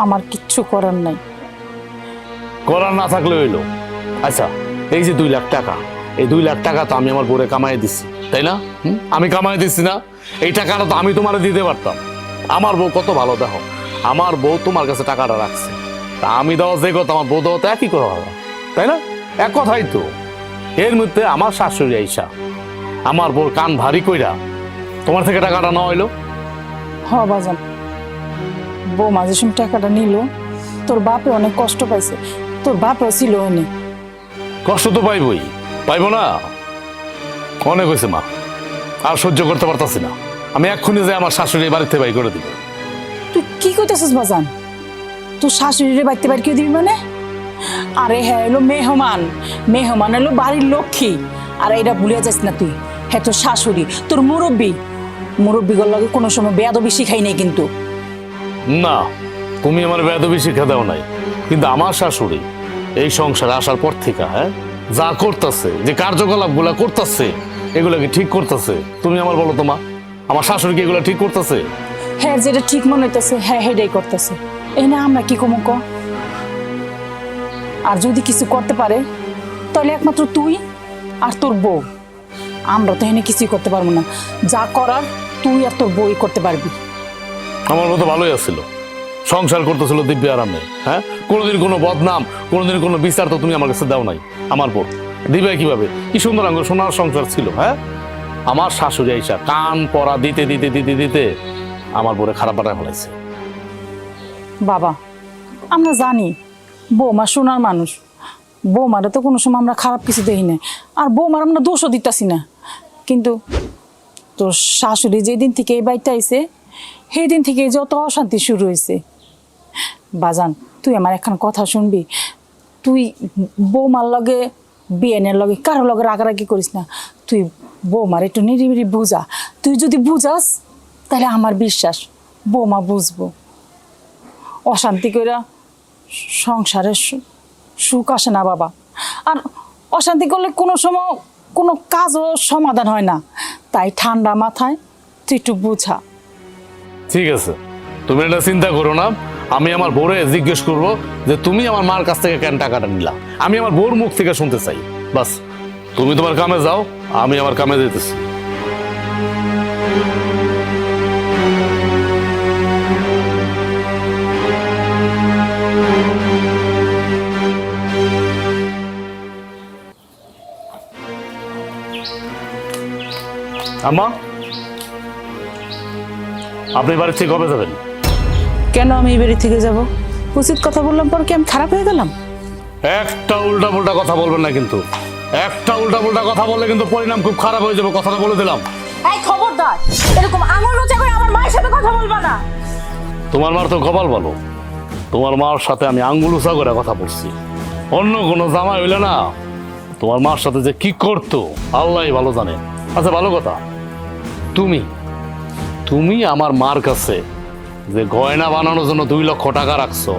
আমার কিচ্ছু করার নাই। করার না থাকলে হইলো। আচ্ছা, এই যে 2 লাখ টাকা, এই 2 লাখ টাকা তো আমি আমার বউরে কামাই দিচ্ছি, তাই না? আমি কামাই দিচ্ছি না? এই টাকাটা তো আমি তোমার দিতে পারতাম। আমার বউ কত ভালো, দেখো আমার বউ তোমার কাছে টাকাটা রাখছে, তা আমি দেওয়া যে কথা আমার বউ দেওয়া তো একই কথা হবে, তাই না? এক কথাই তো। এর মধ্যে আমার শাশুড়ি আইসা আমার বউর কান ভারী কইরা তোমার থেকে টাকাটা নেওয়া হইলো। হ বাজান, বৌমা যে সময় টাকাটা নিল, তোর বাপে অনেক কষ্ট পাইছে, তোর বাপেও ছিল হয়নি। কষ্ট তো পাইবই, পাইবো না? অনেক হয়েছে মা, আর সহ্য করতে পারতাছি না। আমি এক্ষুনি যে আমার শাশুড়ি বাড়িতে বাই করে দিব। তুই কি কইতেছিস বাজান? তোর শাশুড়িরে বাড়িতে বাড়ি কেউ দিবি মানে? আরে হ্যাঁ এলো মেহমান, মেহমান এলো বাড়ির লক্ষ্মী। আর এটা ভুলিয়া যাস না তুই, হ্যাঁ তোর শাশুড়ি তোর মুরব্বী, মুরব্বীগুলোর লগে কোনো সময় বেয়াদবি শিখাই নাই কিন্তু। না, তুমি আমার বেয়াদবি শিক্ষা দাও নাই, কিন্তু আমার শাশুড়ি এই সংসারে আসার পর থেকে যা করতেছে, যে কার্যকলাপ গুলা করতেছে, এগুলা কি ঠিক করতেছে? তুমি আমার বলো তো মা, আমার শাশুড়ি কি এগুলা ঠিক করতেছে? হ্যাঁ যেটা ঠিক মনে হইতেছে হ্যাঁ হেডাই করতেছে। এই না আমরা কি কমু ক? আর যদি কিছু করতে পারে তাহলে একমাত্র তুই আর তোর বউ। আমরা তো এখানে কিছুই করতে পারবো না, যা করার তুই আর তোর বউই করতে পারবি। আমার মতো ভালোই আছিল, সংসার করতেছিল দিব্য আরামে। কোনোদিন কোনো বদনাম, কোনোদিন কোনো বিচার তো তুমি আমার কাছে দাও নাই। আমার বউ দিবে কিভাবে? কি সুন্দর আঙ্গ সোনার সংসার ছিল। আমার শাশুড়ি আইসা কান পরা দিতে দিতে দিতে দিতে আমার বউরে খারাপ পাঠায় ফেলাইছে। বাবা আমরা জানি বৌমা সোনার মানুষ, বৌমারে তো কোনো সময় আমরা খারাপ কিছু দেখি না, আর বৌমার আমরা দোষও দিতাছি না। কিন্তু তোর শাশুড়ি যেদিন থেকে এই বাড়িতে আইছে সেই দিন থেকে যত অশান্তি শুরু হয়েছে। বাজান তুই আমার এখন কথা শুনবি, তুই বৌমার লগে বিয়েনের লগে কারোর লগে রাগারাগি করিস না। তুই বৌমার একটু নিরিবিরি বুঝা, তুই যদি বুঝাস তাহলে আমার বিশ্বাস বৌমা বুঝবো। অশান্তি কইরা সংসারের সুখ আসে না বাবা, আর অশান্তি করলে কোনো সময় কোনো কাজও সমাধান হয় না। তাই ঠান্ডা মাথায় তুই একটু বুঝা। ঠিক আছে, তুমি এটা চিন্তা করো না। আমি আমার বউরে জিজ্ঞেস করবো যে তুমি আমার মার কাছ থেকে কেন টাকাটা নিলা। আমি আমার বউর মুখ থেকে শুনতে চাই। বাস তুমি তোমার কামে যাও, আমি আমার কামে যেতেছি। আম্মা, আপনি বাড়ি থেকে কবে যাবেন? কেন আমি এই বাড়ি থেকে যাব? উচিত কথা বললাম পর কি আমি খারাপ হয়ে গেলাম? একটা উল্টা পুল্টা কথা বলবেন না কিন্তু। একটা উল্টা পুল্টা কথা বললে কিন্তু পরিণাম খুব খারাপ হয়ে যাবে, কথাটা বলে দিলাম। এই খবরদার, এরকম আঙুল উঁচা করে আমার মায়ের সাথে কথা বলবা না। তোমার মার তো কপাল ভালো, তোমার মার সাথে আমি আঙ্গুল উঁচা করে কথা বলছি। অন্য কোনো জামাই হইলে না তোমার মার সাথে যে কি করতো আল্লাহই ভালো জানে। আচ্ছা ভালো কথা, তুমি তুমি আমার মার কাছে যে গয়না বানানোর জন্য 2 লক্ষ টাকা রাখছো,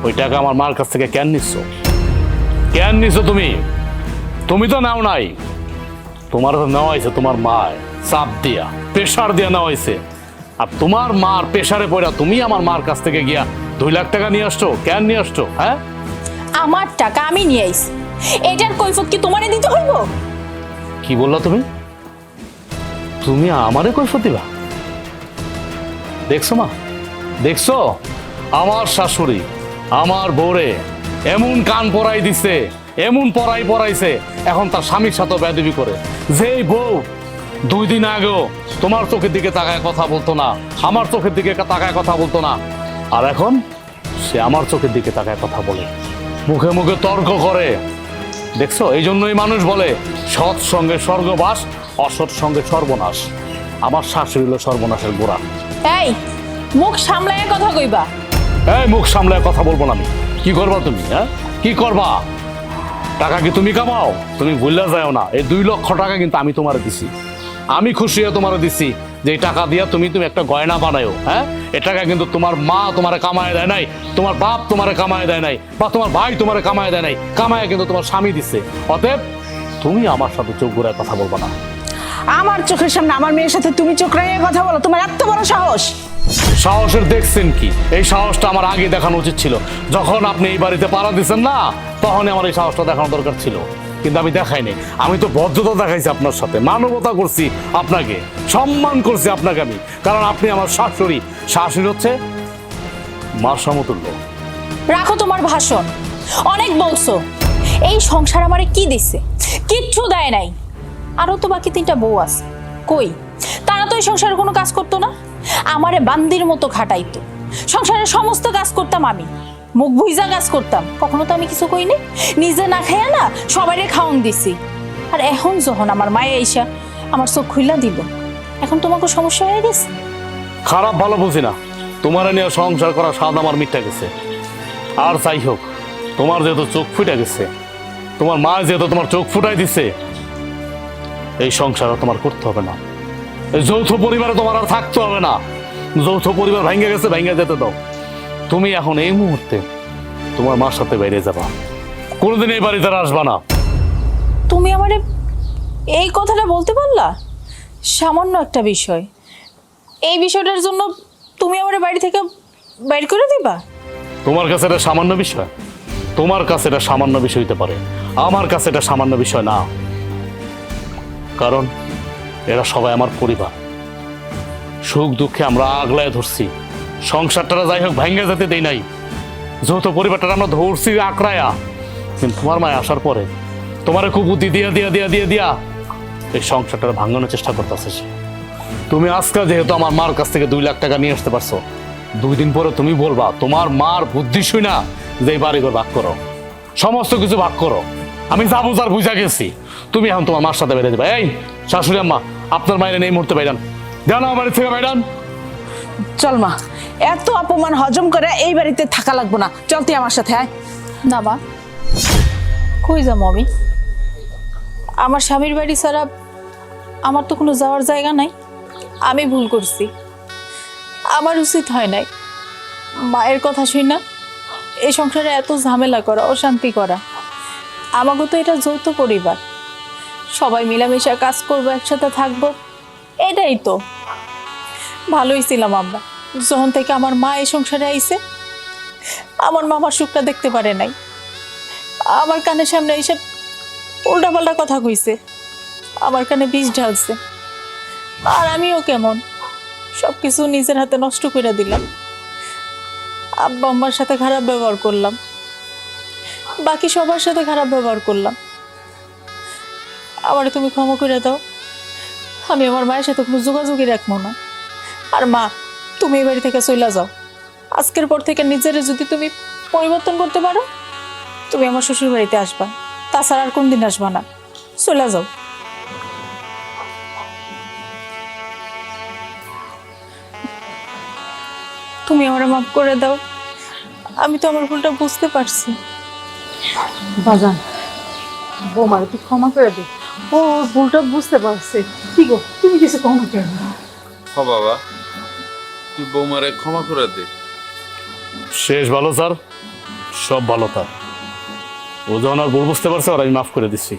ওই টাকা আমার মার কাছ থেকে কেন নিচ্ছ? কেন নিচ্ছ তুমি? তুমি তো নাও নাই, তোমার তো নেওয়া হয়েছে তোমার মায় চাপ দিয়া, প্রেশার দিয়া নেওয়া হয়েছে। আর তোমার মার প্রেশারে পড়া তুমি আমার মার কাছ থেকে গিয়া 2 লাখ টাকা নিয়ে আসছো। কেন নিয়ে আসছো? আমার টাকা আমি নিয়ে আইছি, এটার কৈফত কি তোমারে দিতে হইব? কি বললা তুমি? তুমি আমারে কৈফত দিবা? দেখছো মা, দেখছো আমার শাশুড়ি আমার বউরে এমন কান পরাই দিছে এমন পড়াইছে এখন তার স্বামীর সাথে বেয়াদবি করে। যেই বউ 2 দিন আগেও তোমার চোখের দিকে তাকায় কথা বলতো না, আমার চোখের দিকে তাকায় কথা বলতো না, আর এখন সে আমার চোখের দিকে তাকায় কথা বলে, মুখে মুখে তর্ক করে। দেখছো, এই জন্যই মানুষ বলে সৎ সঙ্গে স্বর্গবাস, অসৎ সঙ্গে সর্বনাশ। আমার শাশুড়ি হলো সর্বনাশের গোড়া। এই মুখ সামলায় কথা কইবা। এই মুখ সামলায় কথা বলবো না আমি। কি করবা তুমি? হ্যাঁ, কি করবা? টাকা কি তুমি কামাও? তুমি ভুললে যাও না, এই 2 লক্ষ টাকা কিন্তু আমি তোমার দিছি। আমি খুশি হয়ে তোমার দিছি যে এই টাকা দিয়া তুমি একটা গয়না বানায়ো। হ্যাঁ, এ টাকা কিন্তু তোমার মা তোমারে কামায় দেয় নাই, তোমার বাপ তোমারে কামায় দেয় নাই, বা তোমার ভাই তোমারে কামায় দেয় নাই, কামায় কিন্তু তোমার স্বামী দিচ্ছে। অতএব তুমি আমার সাথে চোখ ঘুরায় কথা বলবা না। আমার চোখের সামনে আমার মেয়ের সাথে তুমি চোখ রাঙিয়ে কথা বলো? তোমার এত বড় সাহস! সাহসের দেখছেন কি? এই সাহসটা আমার আগে দেখানো উচিত ছিল। যখন আপনি এই বাড়িতে পাড়া দিচ্ছেন না, তখনই আমার এই সাহসটা দেখানো দরকার ছিল, কিন্তু আমি দেখাইনি। আমি তো ভদ্রতা দেখাইছি আপনার সাথে, মানবতা করছি আপনাকে, সম্মান করছি আপনাকে আমি, কারণ আপনি আমার শাশুড়ি। শাশুড়ি হচ্ছে মার সমতুল্য। রাখো তোমার ভাষণ, অনেক বলছো। এই সংসার আমারে কি দিছে? কিচ্ছু দেয় নাই। আরো তো বাকি 3টা বউ আছে, কই? তারা তো এই সংসারে কোনো কাজ করতো না, আমারে বান্দির মতো খাটাইতো। সংসারের সমস্ত কাজ করতাম আমি, মুখ ভুইজা কাজ করতাম, কখনো তো আমি কিছু কইনি। নিজে না খাইয়া না সবাইরে খাওয়ান দিছি। আর এখন যখন আমার মায়ে আইসা আমার চোখ খুইলা দিল, এখন তোমাকে সমস্যা হয়ে গেছে। খারাপ ভালো বুঝি না, তোমার নিয়ে সংসার করা স্বাদ আমার মিটটা গেছে। আর যাই হোক, তোমার যেহেতু চোখ ফুটে গেছে, তোমার মা যেহেতু তোমার চোখ ফুটাই দিছে, এই সংসার তোমার করতে হবে না। এই যৌথ পরিবারে তোমার আর থাকতে হবে না। যৌথ পরিবার ভেঙে গেছে, ভেঙে যেতে দাও। তুমি এখন এই মুহূর্তে তোমার মার সাথে বাইরে যাবা, কোনোদিন এই বাড়িতে আর আসবা না। তুমি আমারে এই কথাটা বলতে পারলা? সামান্য একটা বিষয়, এই বিষয়টার জন্য তুমি আমার বাড়ি থেকে বাইর করে দিবা? তোমার কাছে এটা সামান্য বিষয়? তোমার কাছে এটা সামান্য বিষয় হতে পারে, আমার কাছে এটা সামান্য বিষয় না। কারণ এরা সবাই আমার পরিবার। সুখ দুঃখে আমরা আগলায় ধরছি, সংসারটা যাই হোক ভেঙে যেতে দেই নাই। যৌথ পরিবারটা আমরা ধরছি আকড়ায়া, কিন্তু তোমার মায় আসার পরে তোমার খুব বুদ্ধি দিয়া দিয়া দিয়া দিয়া দিয়া এই সংসারটা ভাঙানোর চেষ্টা করতেছে সে। তুমি আজকে যেহেতু আমার মার কাছ থেকে 2 লাখ টাকা নিয়ে আসতে পারছো, 2 দিন পরে তুমি বলবা তোমার মার বুদ্ধি শুই না যে এই বাড়িঘর ভাগ করো, সমস্ত কিছু ভাগ করো। আমি যা বুঝার বুঝা গেছি। তুমি এখন তোমার মার সাথে বেড়ে যাবে। এই শাশুড়ি আম্মা, আপনার মায়ের এই মুহূর্তে বাইরান, জানো আমার বাড়ি থেকে বাইরান। চল মা, এত অপমান হজম করে এই বাড়িতে থাকা লাগবো না, চল তুই আমার সাথে আয়। না মা, কই যাবো আমি? আমার স্বামীর বাড়ি ছাড়া আমার তো কোনো যাওয়ার জায়গা নাই। আমি ভুল করছি, আমার উচিত হয় নাই মায়ের কথা শুই না এই সংসারে এত ঝামেলা করা, অশান্তি করা। আমাকে তো এটা যৌথ পরিবার, সবাই মিলামিশা কাজ করবো, একসাথে থাকবো, এটাই তো ভালোই ছিলাম আমরা। যখন থেকে আমার মা এই সংসারে আইছে, আমার মা আমার সুখটা দেখতে পারে নাই। আমার কানের সামনে এইসব উল্টাপাল্টা কথা কইছে, আমার কানে বিষ ঢালছে। আর আমিও কেমন সবকিছু নিজের হাতে নষ্ট করে দিলাম। আব্বা আম্মার সাথে খারাপ ব্যবহার করলাম, বাকি সবার সাথে খারাপ ব্যবহার করলাম। আমারে তুমি ক্ষমা করে দাও, আমি আমার মায়ের সাথে কোনো যোগাযোগই রাখবো না। আর মা, তুমি এই বাড়ি থেকে চলে যাও। আজকের পর থেকে নিজের যদি তুমি পরিবর্তন করতে পারো, তুমি আমার শ্বশুর বাড়িতে আসবা, তাছাড়া আর কোনদিন আসবা না। চলে যাও। তুমি আমার মাফ করে দাও, আমি তো আমার ভুলটা বুঝতে পারছি। বাজান, বৌমার তুই ক্ষমা করে দে, ও ভুলটা বুঝতে পারছে। কি গো, তুমি কিছু ক্ষমা করে না? হ বাবা, তুই বৌমারে ক্ষমা করে দে। শেষ ভালো স্যার, সব ভালো তার। ও যখন আর ভুল বুঝতে পারছে, আর আমি মাফ করে দিচ্ছি।